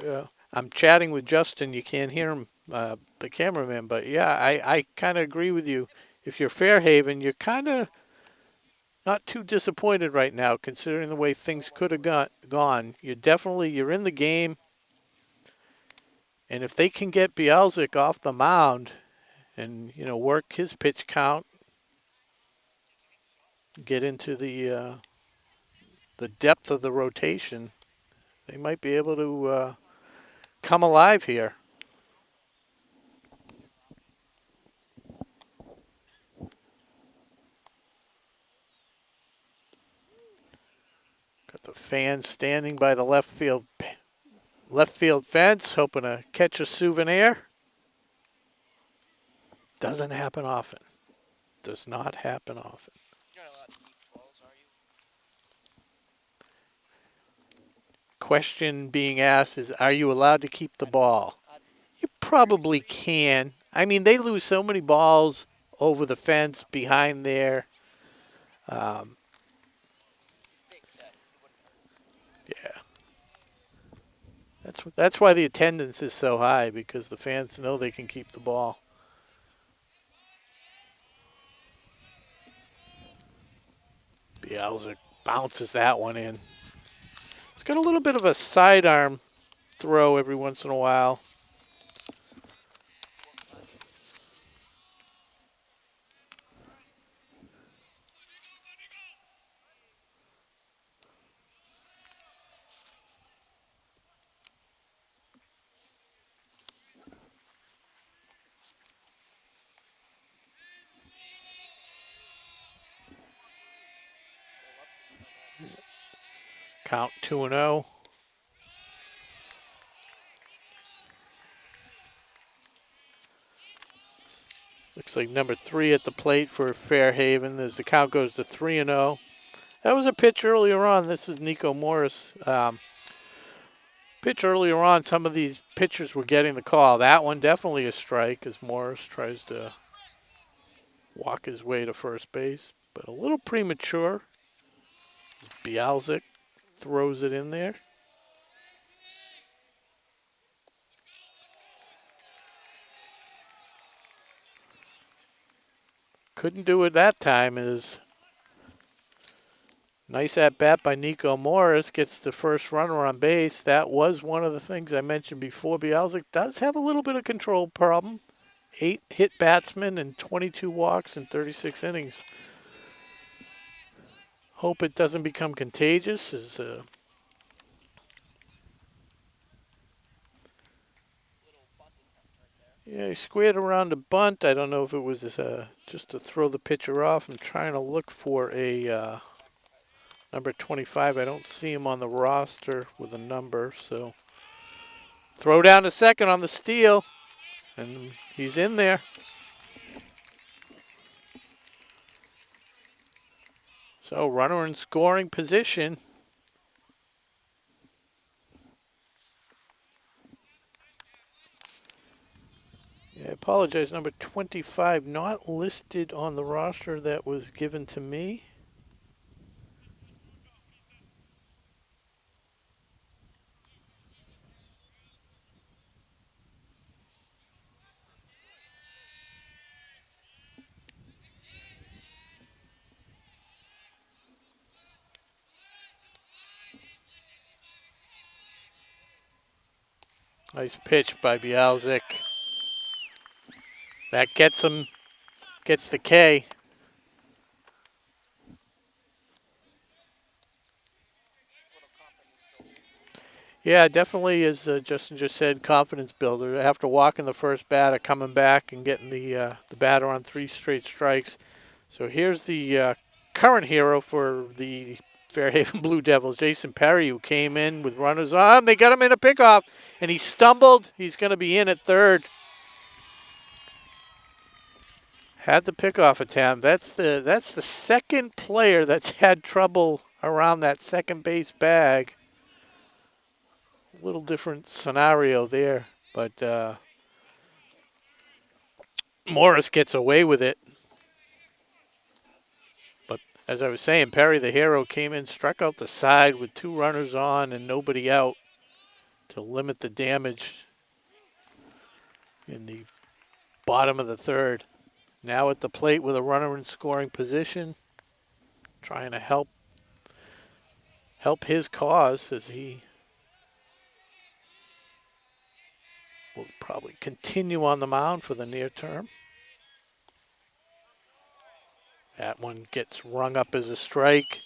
I'm chatting with Justin, you can't hear him, the cameraman, but yeah, I kind of agree with you. If you're Fairhaven, you're kind of not too disappointed right now, considering the way things could have gone. You're in the game, and if they can get Bielzik off the mound and work his pitch count, get into the depth of the rotation, they might be able to come alive here. Got the fans standing by the left field fence, hoping to catch a souvenir. Doesn't happen often. Does not happen often. You're not allowed to keep balls, are you? Question being asked is, are you allowed to keep the ball? You probably can. I mean, they lose so many balls over the fence behind there. Think that it wouldn't hurt. Yeah. That's why the attendance is so high, because the fans know they can keep the ball. Bielzik bounces that one in. He's got a little bit of a sidearm throw every once in a while. Count 2-0. Looks like number 3 at the plate for Fairhaven as the count goes to 3-0. That was a pitch earlier on. This is Nico Morris. Pitch earlier on, some of these pitchers were getting the call. That one definitely a strike as Morris tries to walk his way to first base, but a little premature. Bialzik throws it in there. Couldn't do it that time. Is nice at bat by Nico Morris. Gets the first runner on base. That was one of the things I mentioned before. Bialzik does have a little bit of control problem. 8 hit batsmen and 22 walks in 36 innings. Hope it doesn't become contagious. Little bunt attempt right there. Yeah, he squared around a bunt. I don't know if it was just to throw the pitcher off. I'm trying to look for a number 25. I don't see him on the roster with a number, so throw down to second on the steal, and he's in there. So runner in scoring position. Yeah, I apologize. Number 25 not listed on the roster that was given to me. Nice pitch by Bialzik. That gets him, gets the K. Little confidence builder. Yeah, definitely, as Justin just said, confidence builder. After walking the first batter, coming back and getting the batter on 3 straight strikes. So here's the current hero for the Fairhaven Blue Devils, Jason Perry, who came in with runners on. They got him in a pickoff, and he stumbled. He's going to be in at third. Had the pickoff attempt. That's the second player that's had trouble around that second base bag. A little different scenario there, but Morris gets away with it. But as I was saying, Perry the hero came in, struck out the side with 2 runners on and nobody out to limit the damage in the bottom of the third. Now at the plate with a runner in scoring position, trying to help his cause as he will probably continue on the mound for the near term. That one gets rung up as a strike.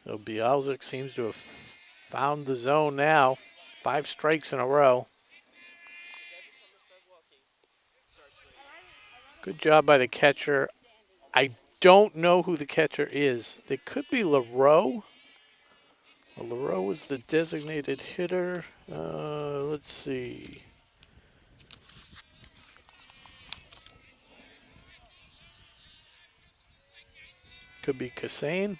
So Bialzik seems to have found the zone now. 5 strikes in a row. Every time I start walking, it starts raining. Good job by the catcher. I don't know who the catcher is. They could be LaRoe. Well, LaRoe was the designated hitter. Let's see. Could be Kassane.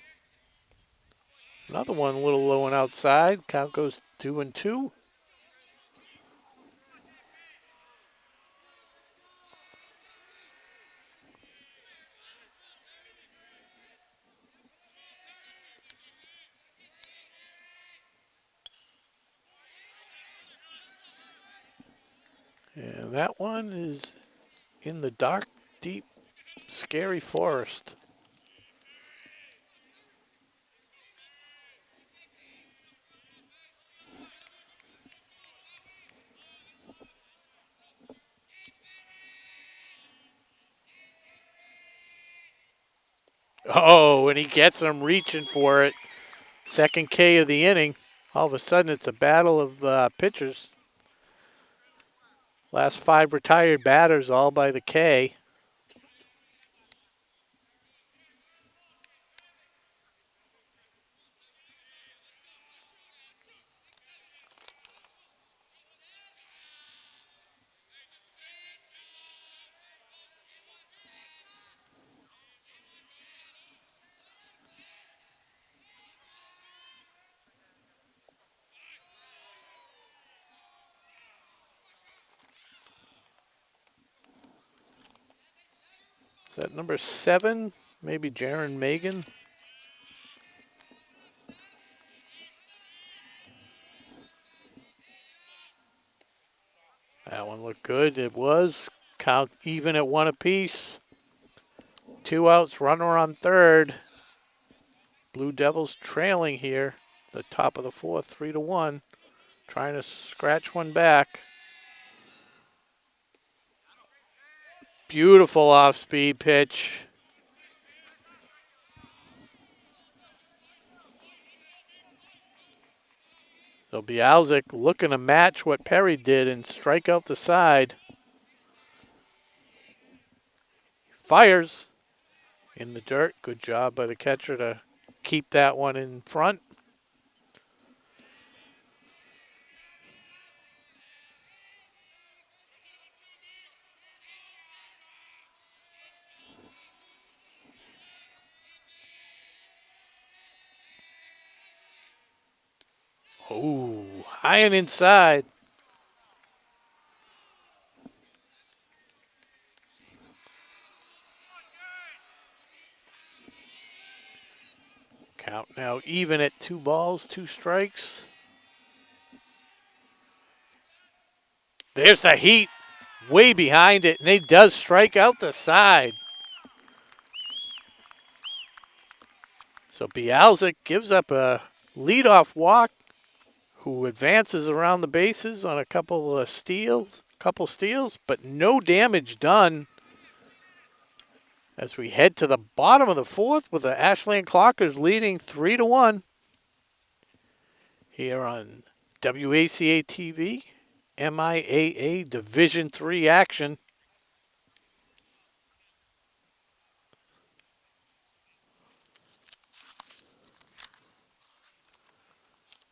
Another one a little low and outside. Count goes 2-2. And that one is in the dark, deep, scary forest. Oh, and he gets him reaching for it. Second K of the inning. All of a sudden, it's a battle of pitchers. Last 5 retired batters, all by the K. Is that number 7? Maybe Jaron Megan? That one looked good. It was. Count even at 1 apiece. 2 outs, runner on third. Blue Devils trailing here. The top of the 4th, 3-1. Trying to scratch one back. Beautiful off-speed pitch. So Bialzik looking to match what Perry did and strike out the side. Fires in the dirt. Good job by the catcher to keep that one in front. Oh, high and inside. Count now even at 2 balls, 2 strikes. There's the heat way behind it, and he does strike out the side. So Bialzik gives up a leadoff walk, who advances around the bases on a couple of steals, but no damage done. As we head to the bottom of the 4th with the Ashland Clockers leading 3-1 here on WACA-TV, MIAA Division III action.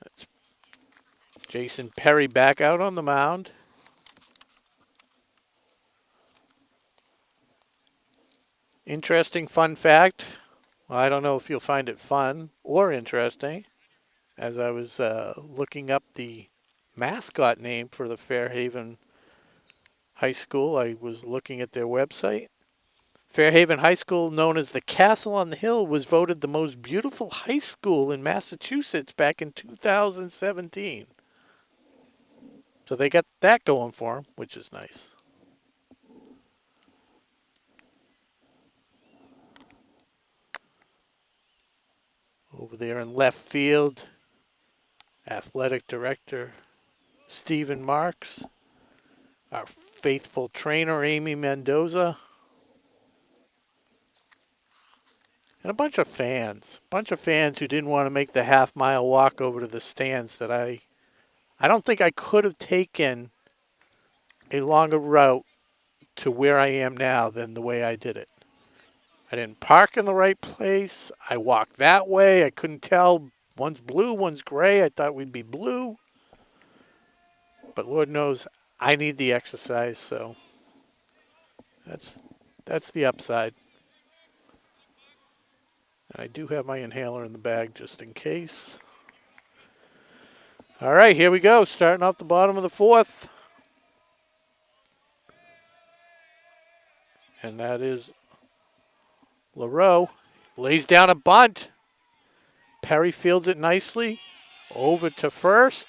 That's Jason Perry back out on the mound. Interesting fun fact. Well, I don't know if you'll find it fun or interesting. As I was looking up the mascot name for the Fairhaven High School, I was looking at their website. Fairhaven High School, known as the Castle on the Hill, was voted the most beautiful high school in Massachusetts back in 2017. So they got that going for them, which is nice. Over there in left field, athletic director Stephen Marks, our faithful trainer Amy Mendoza, and a bunch of fans who didn't want to make the half-mile walk over to the stands that I don't think I could have taken a longer route to where I am now than the way I did it. I didn't park in the right place. I walked that way. I couldn't tell. One's blue, one's gray. I thought we'd be blue. But Lord knows I need the exercise, so that's the upside. And I do have my inhaler in the bag just in case. All right, here we go. Starting off the bottom of the 4th. And that is LaRoe. Lays down a bunt. Perry fields it nicely. Over to first.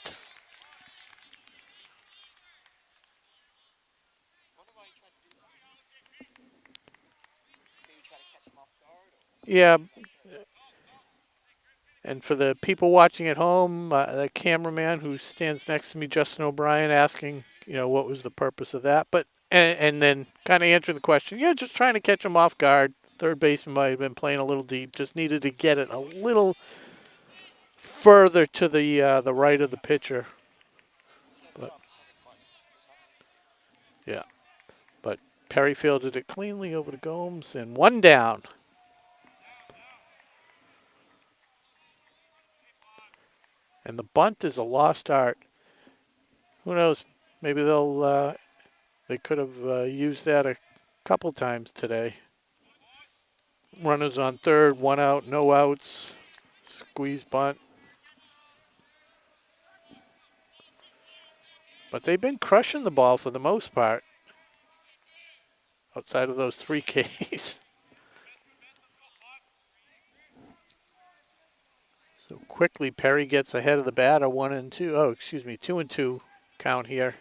Maybe try to catch him off guard. Yeah. And for the people watching at home, the cameraman who stands next to me, Justin O'Brien, asking, what was the purpose of that? But and then kind of answering the question, just trying to catch him off guard. Third baseman might have been playing a little deep, just needed to get it a little further to the right of the pitcher. But, yeah, but Perry fielded it cleanly over to Gomes, and 1 down. And the bunt is a lost art. Who knows? Maybe they could have used that a couple times today. Runners on third, 1 out, no outs. Squeeze bunt. But they've been crushing the ball for the most part. Outside of those 3 Ks. So quickly, Perry gets ahead of the batter, 1-2. Oh, excuse me, 2-2 count here.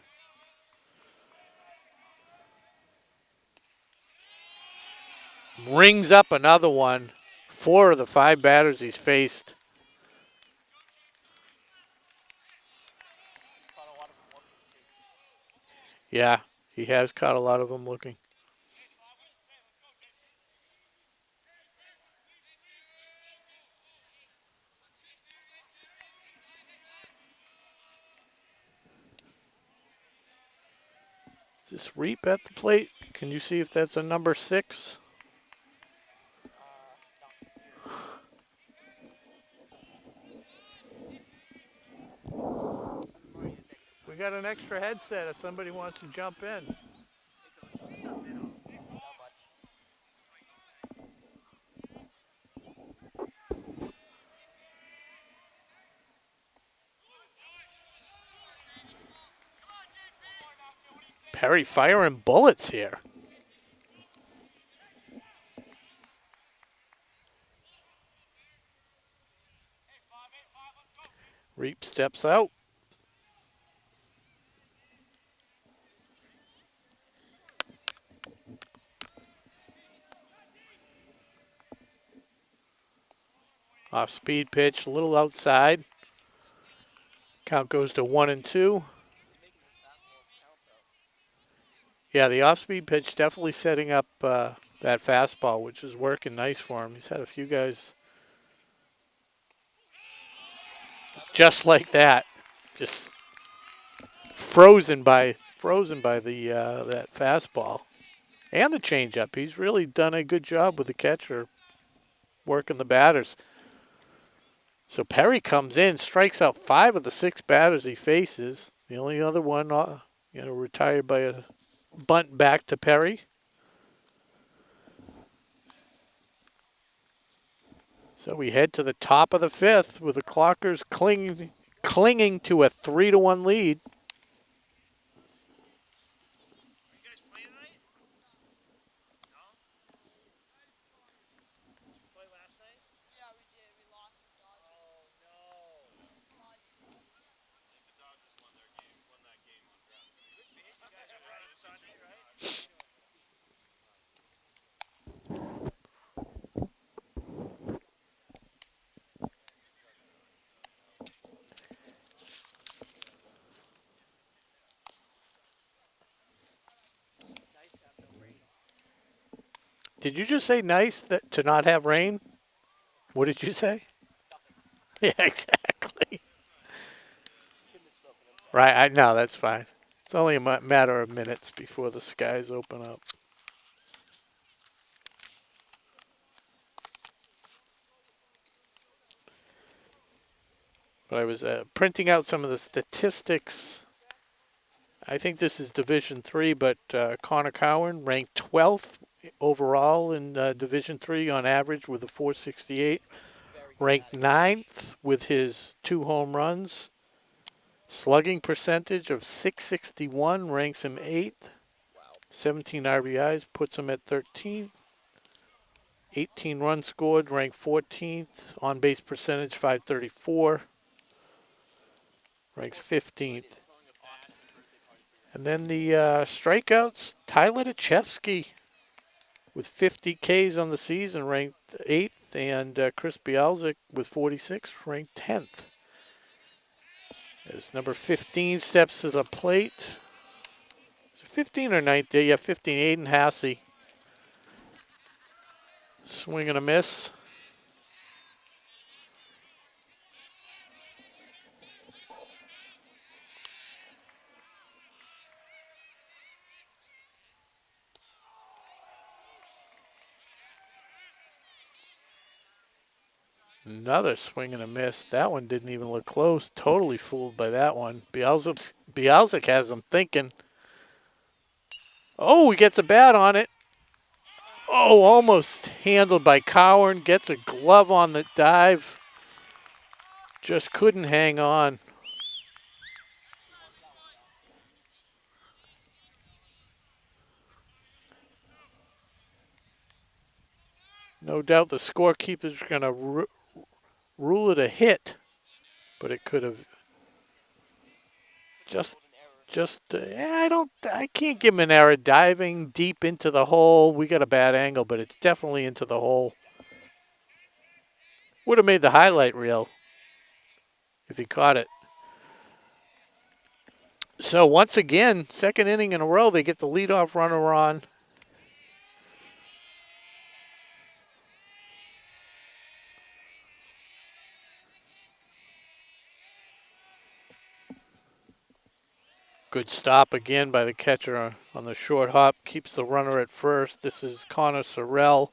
Rings up another one. 4 of the 5 batters he's faced. He's caught a lot of them looking too. Yeah, he has caught a lot of them looking. Just Reap at the plate. Can you see if that's a number 6? No. I'm already at negative. We got an extra headset if somebody wants to jump in. Hey, coach. What's up, man? Not much. Perry firing bullets here. Reap steps out. Off speed pitch, a little outside. Count goes to 1-2. He's making his fastballs count though. Yeah, the off speed pitch definitely setting up that fastball, which is working nice for him. He's had a few guys just like that, just frozen by the that fastball and the changeup. He's really done a good job with the catcher working the batters. So Perry comes in, strikes out 5 of the 6 batters he faces. The only other one, retired by a bunt back to Perry. So we head to the top of the 5th with the Clockers clinging to a 3-1 lead. You guys play tonight? No? Play last night? Yeah, we did. We lost the Dodgers. Oh no. If the Dodgers won that game on draft. Could be. You guys are right on Sunday, right? Nice to have no rain. Did you just say nice to not have rain? What did you say? Nothing. Yeah, exactly. Shouldn't have spoken. I'm sorry. Right, I know, that's fine. It's only a matter of minutes before the skies open up. But I was printing out some of the statistics. I think this is Division 3, but Connor Cowan ranked 12th overall in Division 3 on average with a 468. Very good Ranked at it. 9th with his 2 home runs. Slugging percentage of .661 ranks him 8th. Wow. 17 RBIs puts him at 13th. 18 runs scored, ranked 14th. On base percentage, .534. Ranks 15th. Awesome. Birthday party for your And then the strikeouts, Tyler Tuchevsky with 50 Ks on the season, ranked 8th. And Chris Bialzik with 46, ranked 10th. As number 15 steps to the plate. Is it 15 or 19? Yeah, 15, Aiden Hassey. Swing and a miss. Another swing and a miss. That one didn't even look close. Totally fooled by that one. Bialzik has him thinking. Oh, he gets a bat on it. Oh, almost handled by Cowan. Gets a glove on the dive. Just couldn't hang on. No doubt the scorekeeper's going to rule it a hit, but it could have just I can't give him an error diving deep into the hole. We got a bad angle, but it's definitely into the hole. Would have made the highlight reel if he caught it. So once again, second inning in a row, they get the leadoff runner on. Good stop again by the catcher on the short hop. Keeps the runner at first. This is Connor Sorrell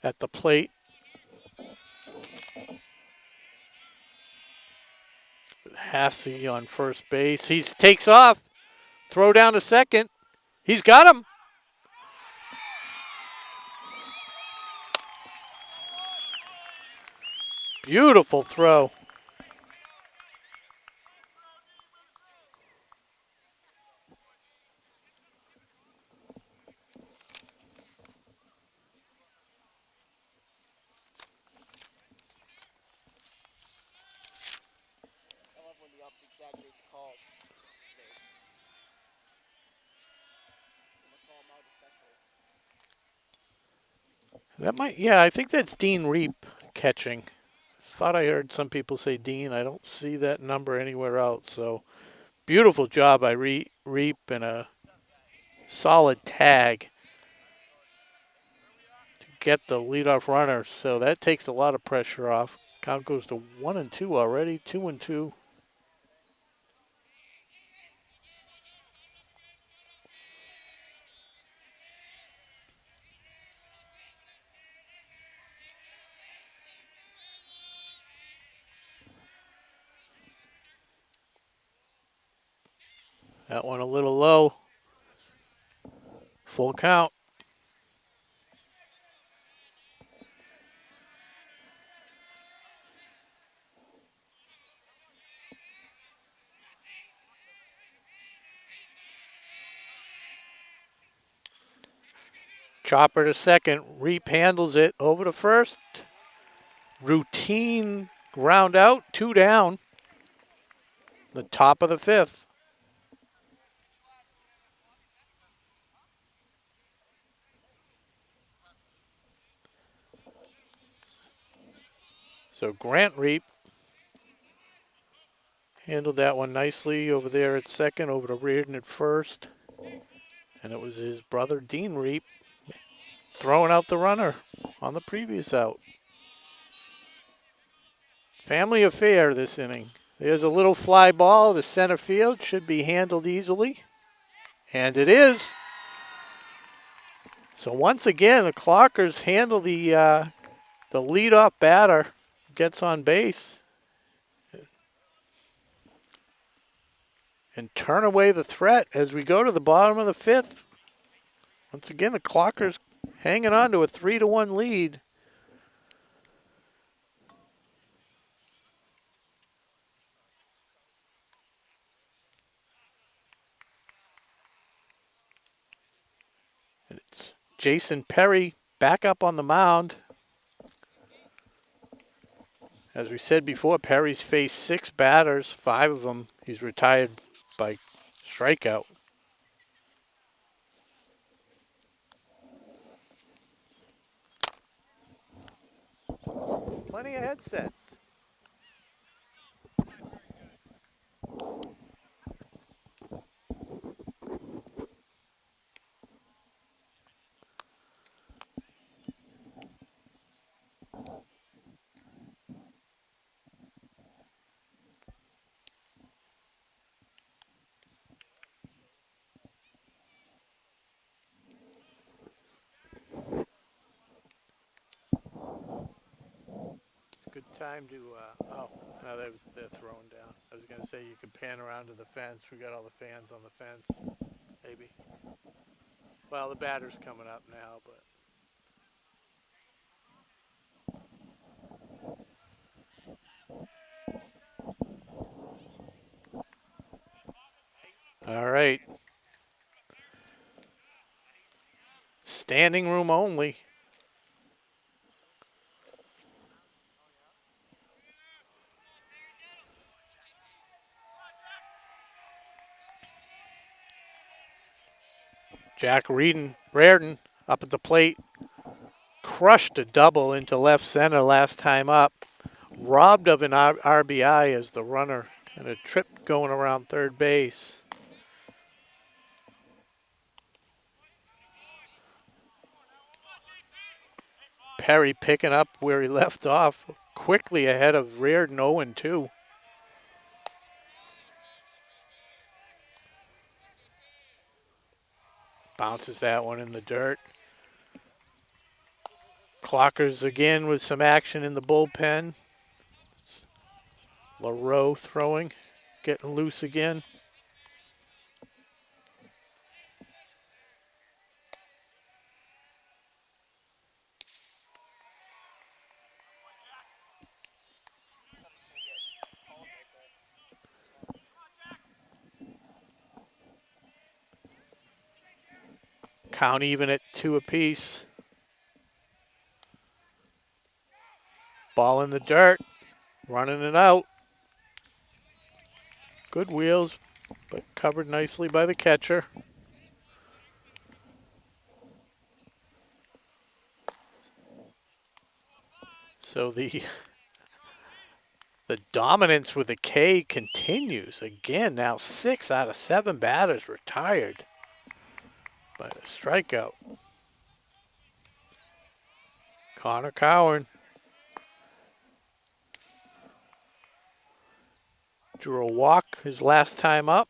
at the plate. Hassey on first base. He takes off. Throw down to second. He's got him. Beautiful throw. I love when the umps exaggerate the calls. They call them out especially. I think that's Dean Reap catching. Thought I heard some people say Dean. I don't see that number anywhere else. So beautiful job by Reap and a solid tag to get the leadoff runner. So that takes a lot of pressure off. Count goes to 1-2 already. 2-2. That one a little low. Full count. Chopper to second. Reap handles it over to first. Routine ground out. 2 down. The top of the fifth. So Grant Reap handled that one nicely over there at second, over to Reardon at first. And it was his brother, Dean Reap, throwing out the runner on the previous out. Family affair this inning. There's a little fly ball to center field. Should be handled easily. And it is. So once again, the Clockers handle the leadoff batter. Gets on base. And turn away the threat as we go to the bottom of the fifth. Once again, the Clockers hanging on to a 3-1 lead. And it's Jason Perry back up on the mound. As we said before, Perry's faced 6 batters, 5 of them he's retired by strikeout. Plenty of headsets. Good time to, oh, no, they're thrown down. I was going to say you could pan around to the fence. We got all the fans on the fence, maybe. Well, the batter's coming up now, but. All right. Standing room only. Jack Reardon up at the plate. Crushed a double into left center last time up. Robbed of an RBI as the runner kind of tripped going around third base. Perry picking up where he left off, quickly ahead of Reardon 0-2. Bounces that one in the dirt. Clockers again with some action in the bullpen. LaRoe throwing, getting loose again. Count even at 2 apiece. Ball in the dirt, running it out. Good wheels, but covered nicely by the catcher. So the dominance with the K continues. Again, now 6 out of 7 batters retired by the strikeout. Connor Cowan drew a walk his last time up.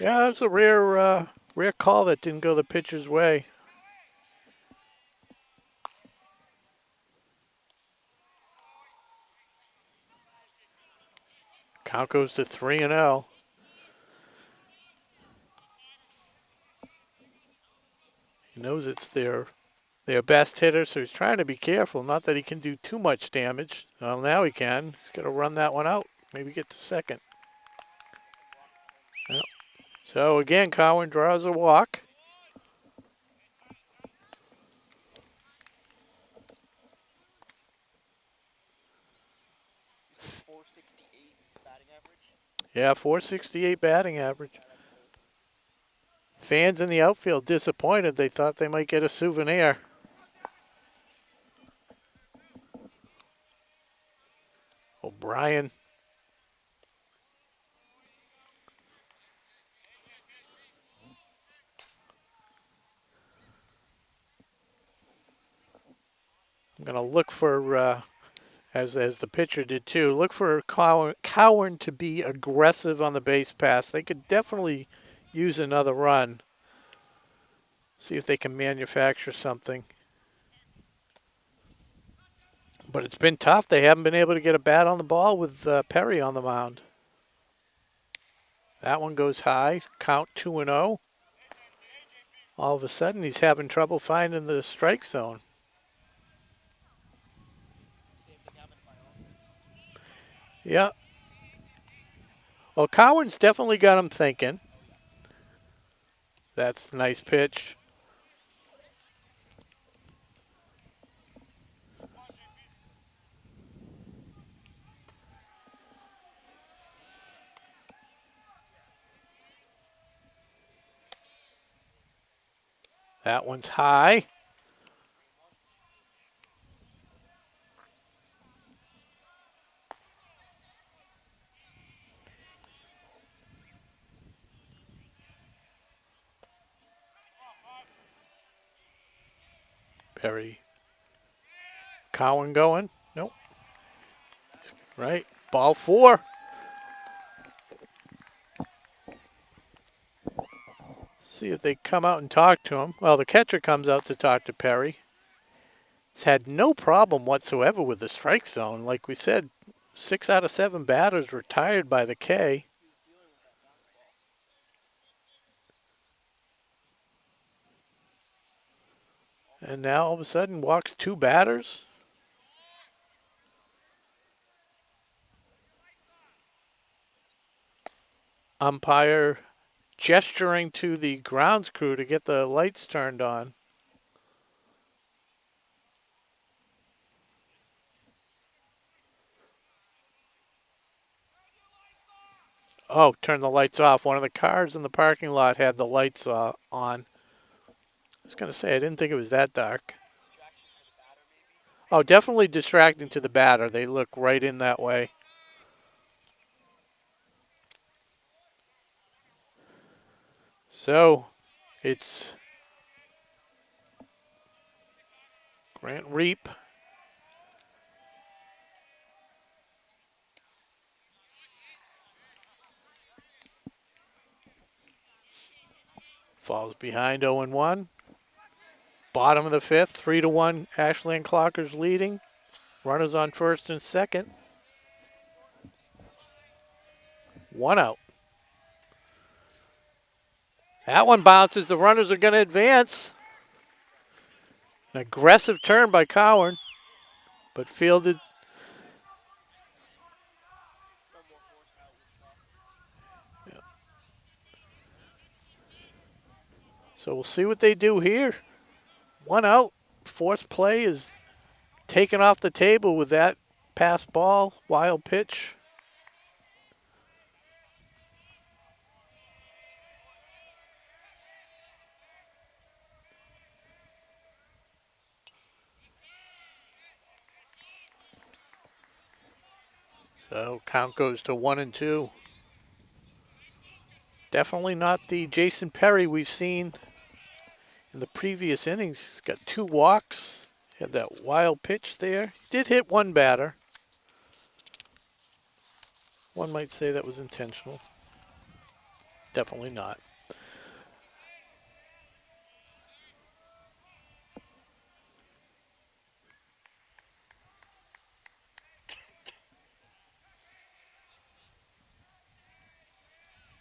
Yeah, that was a rare call that didn't go the pitcher's way. Count goes to 3-0. He knows it's their best hitter, so he's trying to be careful. Not that he can do too much damage. Well, now he can. He's got to run that one out. Maybe get to second. Yep. So again, Cowan draws a walk. .468 batting average. Yeah, .468 batting average. Fans in the outfield disappointed. They thought they might get a souvenir. O'Brien. I'm going to look for, as the pitcher did too, look for Cowan to be aggressive on the base pass. They could definitely use another run. See if they can manufacture something. But it's been tough. They haven't been able to get a bat on the ball with Perry on the mound. That one goes high. Count 2-0. All of a sudden, he's having trouble finding the strike zone. Same thing happened to my offense. Yeah. Well, Cowan's definitely got him thinking. That's a nice pitch. That one's high. Perry. Cowan going. Nope. Right. Ball 4. See if they come out and talk to him. Well, the catcher comes out to talk to Perry. He's had no problem whatsoever with the strike zone. Like we said, 6 out of 7 batters retired by the K. And now all of a sudden walks 2 batters. Umpire gesturing to the grounds crew to get the lights turned on. Oh, turn the lights off. One of the cars in the parking lot had the lights on. I was going to say, I didn't think it was that dark. Distraction for the batter, maybe? Oh, definitely distracting to the batter. They look right in that way. So, it's Grant Reap. Falls behind 0-1. Bottom of the fifth, 3-1. Ashland Clockers leading. Runners on first and second. 1 out. That one bounces. The runners are going to advance. An aggressive turn by Coward, but fielded. No more force out, which is awesome. So we'll see what they do here. 1 out. Forced play is taken off the table with that pass ball, wild pitch. So count goes to 1-2. Definitely not the Jason Perry we've seen in the previous innings. He's got 2 walks. Had that wild pitch there. Did hit one batter. One might say that was intentional. Definitely not.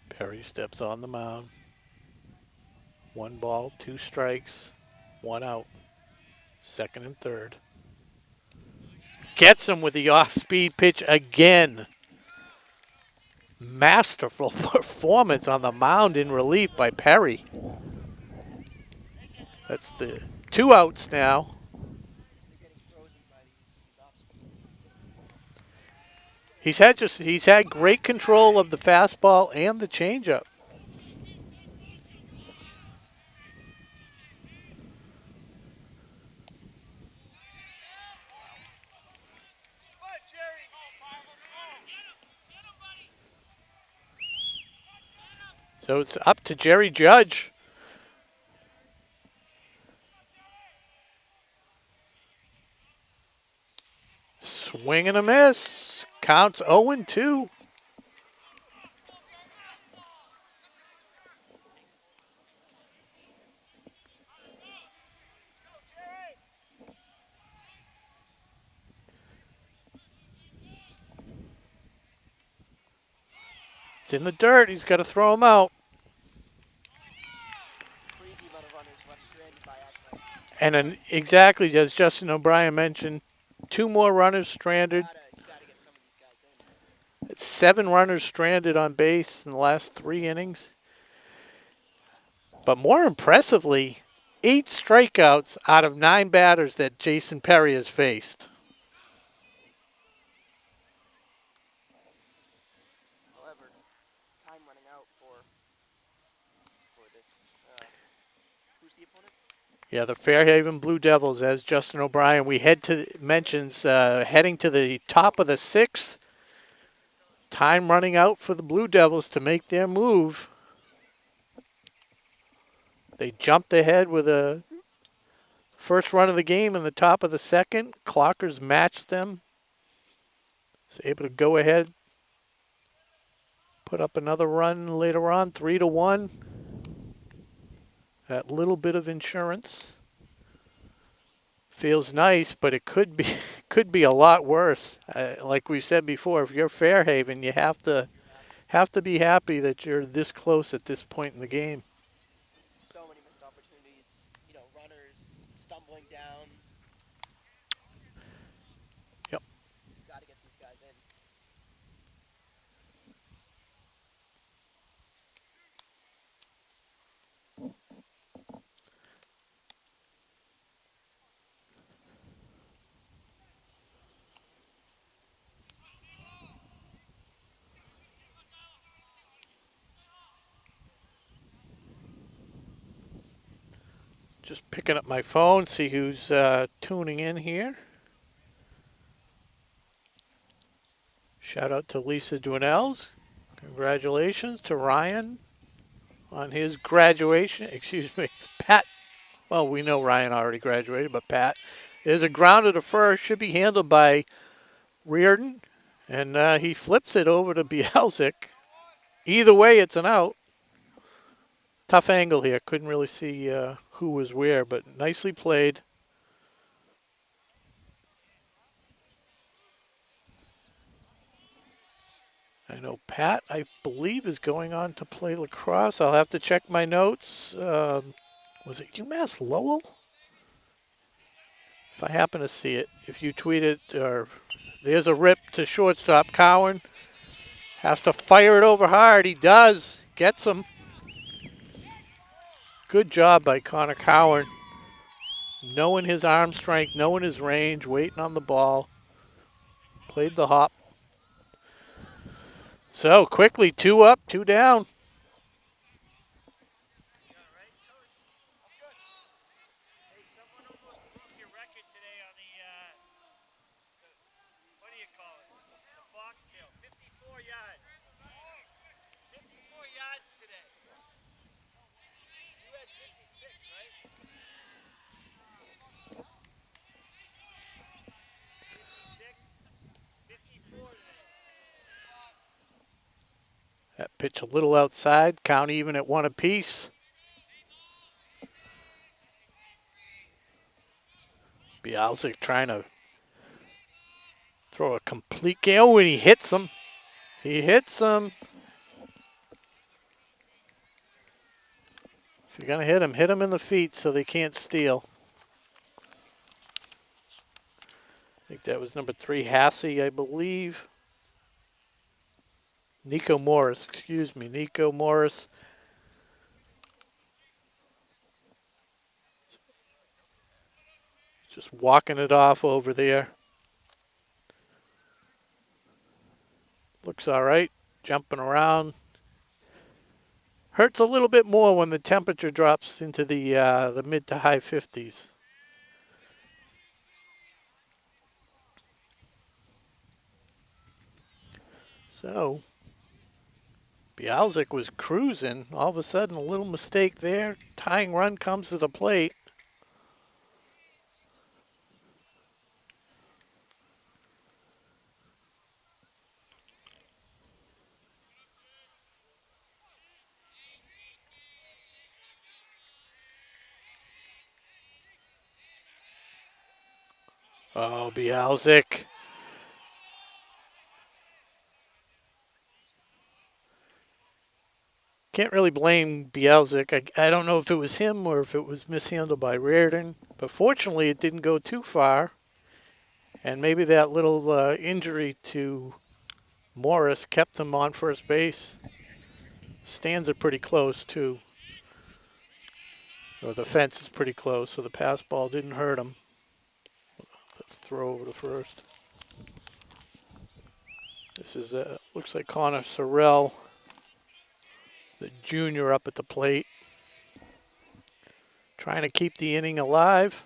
Perry steps on the mound. 1 ball, 2 strikes, 1 out. Second and third. Gets him with the off-speed pitch again. Masterful performance on the mound in relief by Perry. That's the 2 outs now. They're getting frozen by these off speeds. He's had great control of the fastball and the changeup. So it's up to Jerry Judge. Swing and a miss. Counts 0-2. It's in the dirt. He's got to throw him out. Crazy amount of runners left stranded by Ashland. And exactly as Justin O'Brien mentioned, 2 more runners stranded. You gotta get some of these guys in. It's 7 runners stranded on base in the last 3 innings. But more impressively, 8 strikeouts out of 9 batters that Jason Perry has faced. However, time running out for this. Who's the opponent? Yeah, the Fairhaven Blue Devils, as Justin O'Brien. We mentions heading to the top of the 6th. Time running out for the Blue Devils to make their move. They jumped ahead with a first run of the game in the top of the 2nd. Clockers matched them. Was able to go ahead, put up another run later on, 3-1. That little bit of insurance feels nice, but it could be a lot worse. Like we said before, if you're Fairhaven, you have to be happy that you're this close at this point in the game. So many missed opportunities. Runners stumbling down. Yep. Gotta get these guys in. Just picking up my phone, see who's tuning in here. Shout out to Lisa Dwinells. Congratulations to Ryan on his graduation. Excuse me, Pat. Well, we know Ryan already graduated, but Pat. There's a ground to first. Should be handled by Reardon. And he flips it over to Bielzik. Either way, it's an out. Tough angle here. Couldn't really see who was where, but nicely played. I know Pat, I believe, is going on to play lacrosse. I'll have to check my notes. Was it UMass Lowell? If I happen to see it. If you tweet it, or there's a rip to shortstop. Cowan has to fire it over hard. He does. Gets him. Good job by Connor Cowan. Knowing his arm strength, knowing his range, waiting on the ball. Played the hop. So quickly, 2 up, 2 down. Hey, someone almost broke your record today on the what do you call it? The box hill. 54 yards. 54 yards today. You had 56, right? 56, 54 today. That pitch a little outside. Count even at 1 apiece. Bialzik trying to throw a complete game. Oh, and he hits him. He hits him. If you're going to hit him in the feet so they can't steal. I think that was number 3, Hassey, I believe. Nico Morris, excuse me, Nico Morris. Just walking it off over there. Looks all right, jumping around. Hurts a little bit more when the temperature drops into the mid to high 50s. So, Bialzik was cruising. All of a sudden, a little mistake there. Tying run comes to the plate. Oh, Bialzik. Can't really blame Bialzik. I don't know if it was him or if it was mishandled by Reardon. But fortunately, it didn't go too far. And maybe that little injury to Morris kept him on first base. Stands are pretty close, too. Or the fence is pretty close, so the pass ball didn't hurt him. Throw over to first. This is, looks like Connor Sorrell, the junior, up at the plate. Trying to keep the inning alive.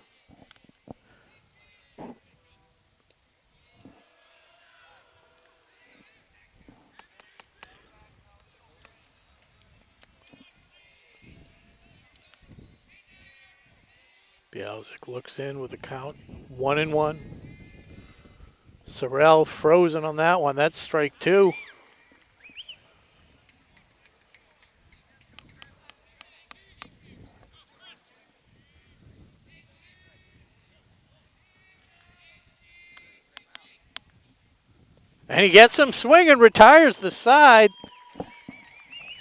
Bialzik looks in with the count 1-1. Sorrell frozen on that one. That's strike 2. And he gets him swinging, retires the side.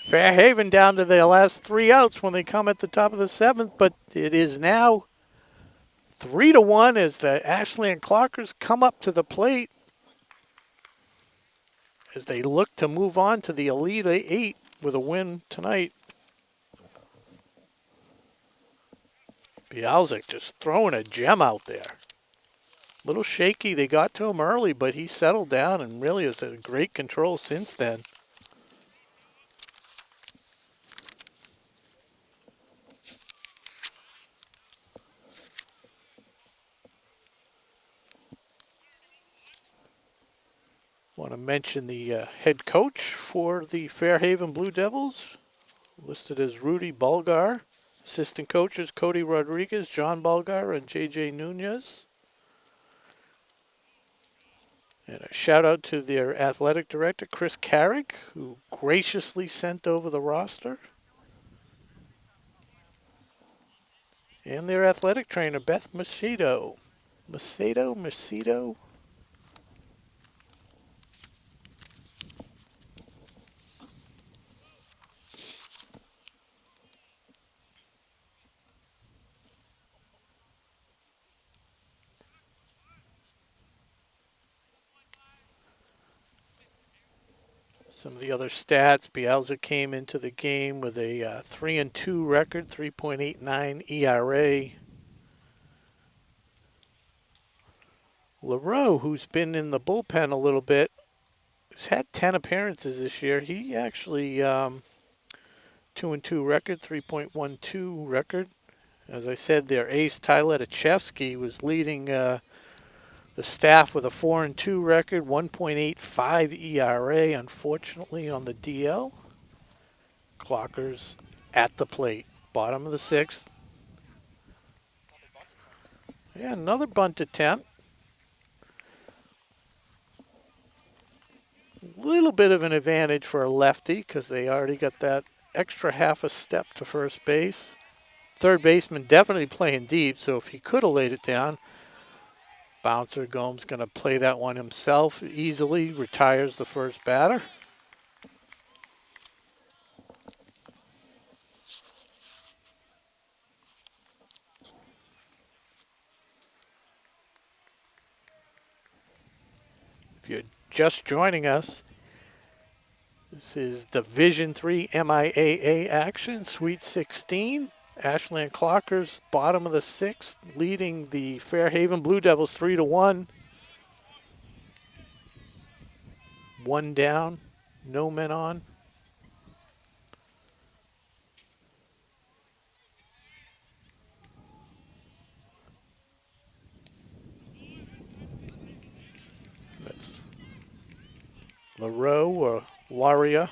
Fairhaven down to their last 3 outs when they come at the top of the 7th, but it is now 3-1 as the Ashland Clockers come up to the plate as they look to move on to the Elite 8 with a win tonight. Bialzik just throwing a gem out there. A little shaky. They got to him early, but he settled down and really has had great control since then. Want to mention the head coach for the Fairhaven Blue Devils, listed as Rudy Bulgar. Assistant coaches Cody Rodriguez, John Bulgar, and JJ Nunez. And a shout out to their athletic director, Chris Carrick, who graciously sent over the roster. And their athletic trainer, Beth Macedo. Macedo? Some of the other stats, Bielsa came into the game with a 3-2 record, 3.89 ERA. LaRoe, who's been in the bullpen a little bit, who's had 10 appearances this year, he actually 2-2 record, 3.12 record. As I said, their ace Tyler Tuchevsky was leading the staff with a 4-2 record, 1.85 ERA. Unfortunately, on the DL, Clockers at the plate, bottom of the sixth. Yeah, another bunt attempt. A little bit of an advantage for a lefty because they already got that extra half a step to first base. Third baseman definitely playing deep, so if he could have laid it down, bouncer Gomes going to play that one himself easily, retires the first batter. If you're just joining us, this is Division III MIAA action, Sweet 16. Ashland Clockers, bottom of the sixth, leading the Fairhaven Blue Devils 3-1. One down, no men on. That's LaRoe or Laria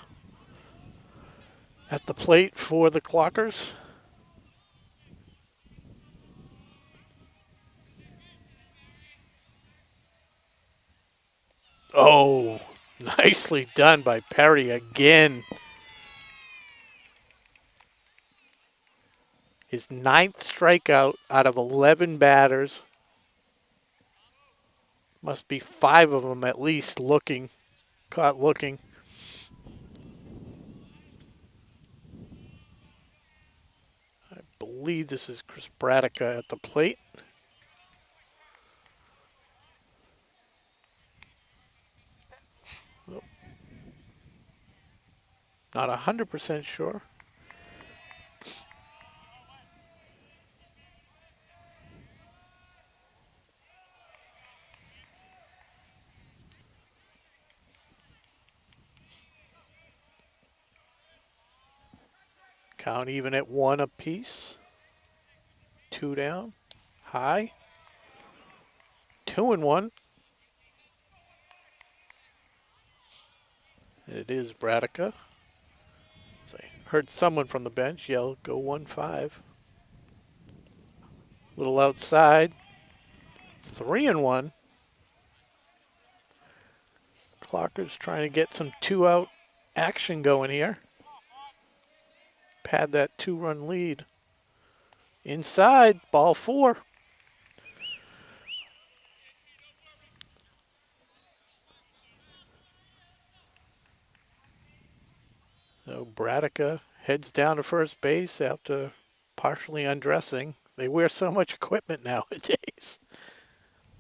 at the plate for the Clockers. Oh, nicely done by Perry again. His 9th strikeout out of 11 batters. Must be 5 of them at least caught looking. I believe this is Chris Bradica at the plate. Not 100% sure. Count even at 1 apiece. 2 down. High. 2-1. It is Bradica. So I heard someone from the bench yell, go 1-5. Little outside. 3-1. Clockers trying to get some 2-out action going here. Pad that 2-run lead. Inside, ball 4. So Bradica heads down to first base after partially undressing. They wear so much equipment nowadays.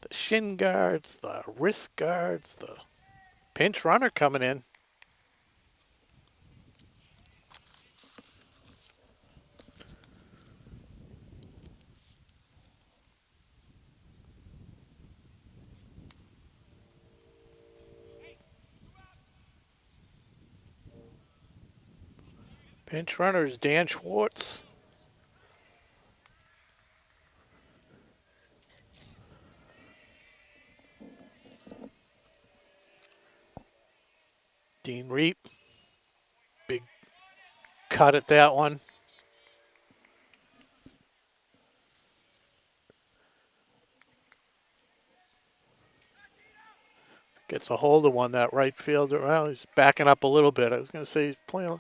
The shin guards, the wrist guards, the pinch runner coming in. Pinch runner is Dan Schwartz. cut at that one. Gets a hold of one, that right fielder. Well, he's backing up a little bit. I was going to say he's playing,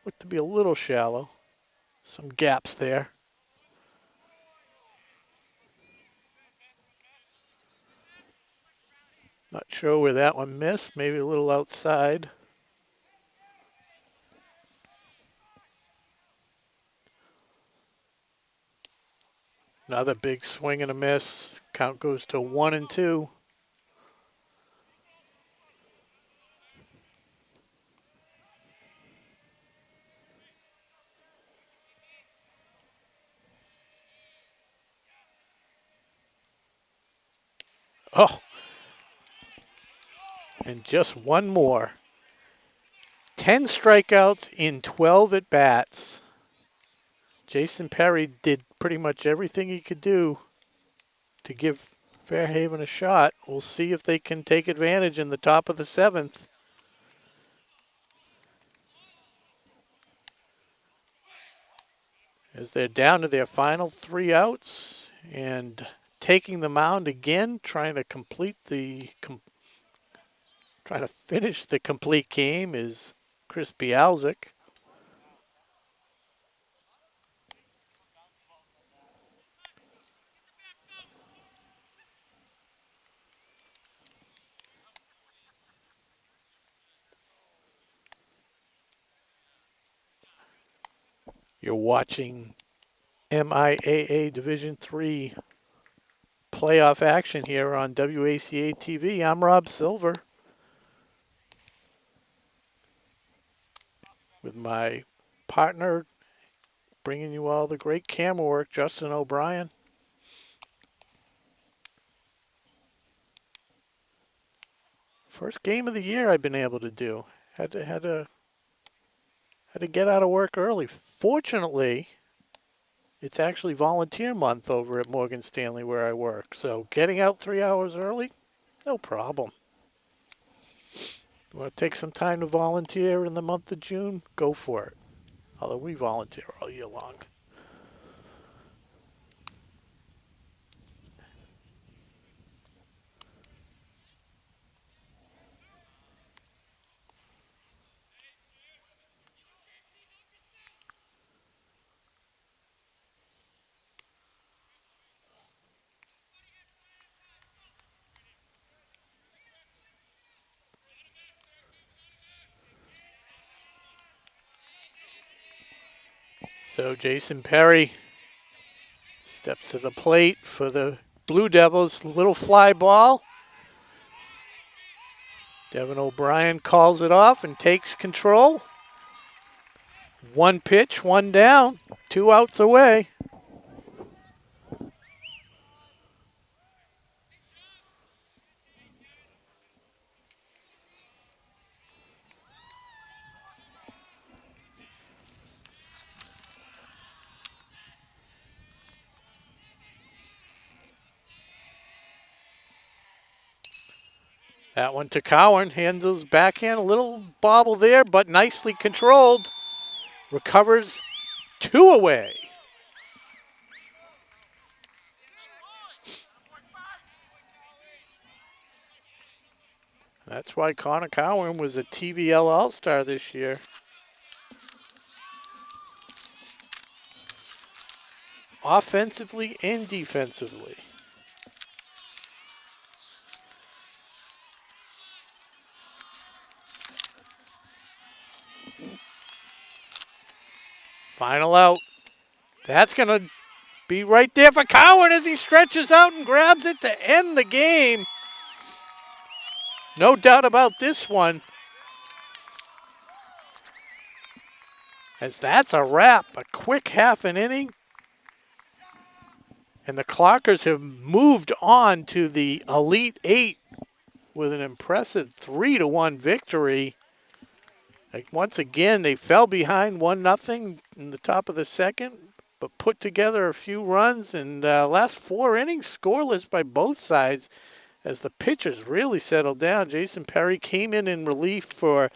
looked to be a little shallow. Some gaps there. Not sure where that one missed. Maybe a little outside. Another big swing and a miss. Count goes to 1-2. Oh, and just one more. 10 strikeouts in 12 at bats. Jason Perry did pretty much everything he could do to give Fairhaven a shot. We'll see if they can take advantage in the top of the 7th. As they're down to their final 3 outs and taking the mound again, trying to finish the complete game is Chris Bialzik. You're watching MIAA Division III playoff action here on WACA-TV. I'm Rob Silver with my partner bringing you all the great camera work, Justin O'Brien. First game of the year I've been able to do. Had to get out of work early. Fortunately, it's actually volunteer month over at Morgan Stanley where I work. So getting out 3 hours early, no problem. You want to take some time to volunteer in the month of June? Go for it. Although we volunteer all year long. So Jason Perry steps to the plate for the Blue Devils. Little fly ball. Devin O'Brien calls it off and takes control. 1 pitch, 1 down, 2 outs away. That one to Cowan, handles backhand, a little bobble there, but nicely controlled. Recovers 2 away. That's why Connor Cowan was a TVL All-Star this year. Offensively and defensively. Final out. That's going to be right there for Cowan as he stretches out and grabs it to end the game. No doubt about this one. As that's a wrap, a quick half an inning. And the Clockers have moved on to the Elite Eight with an impressive 3-1 victory. Like once again, they fell behind 1-0 in the top of the second, but put together a few runs, and last 4 innings scoreless by both sides as the pitchers really settled down. Jason Perry came in relief for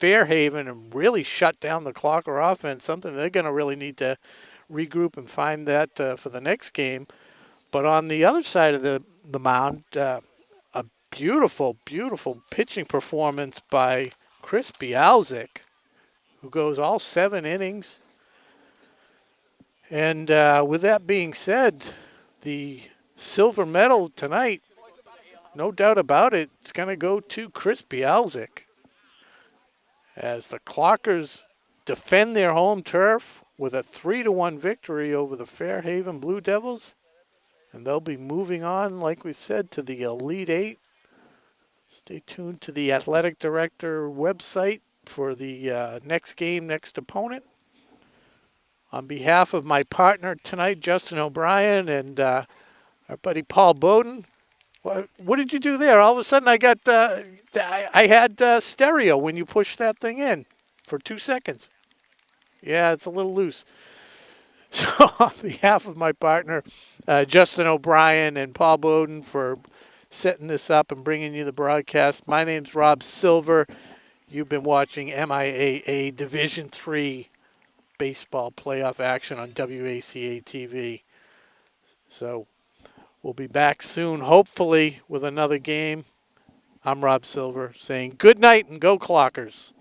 Fairhaven and really shut down the Clocker offense, something they're going to really need to regroup and find that for the next game. But on the other side of the mound, a beautiful, beautiful pitching performance by Chris Bialzik, who goes all 7 innings. And with that being said, the silver medal tonight, no doubt about it, it's going to go to Chris Bialzik as the Clockers defend their home turf with a 3-1 victory over the Fairhaven Blue Devils. And they'll be moving on, like we said, to the Elite Eight. Stay tuned to the athletic director website for the next game, next opponent. On behalf of my partner tonight, Justin O'Brien, and our buddy Paul Bowden, what did you do there? All of a sudden, I had stereo when you pushed that thing in for 2 seconds. Yeah, it's a little loose. So on behalf of my partner, Justin O'Brien and Paul Bowden, for setting this up and bringing you the broadcast, my name's Rob Silver. You've been watching MIAA Division III baseball playoff action on WACA-TV. So we'll be back soon, hopefully, with another game. I'm Rob Silver saying good night and go Clockers.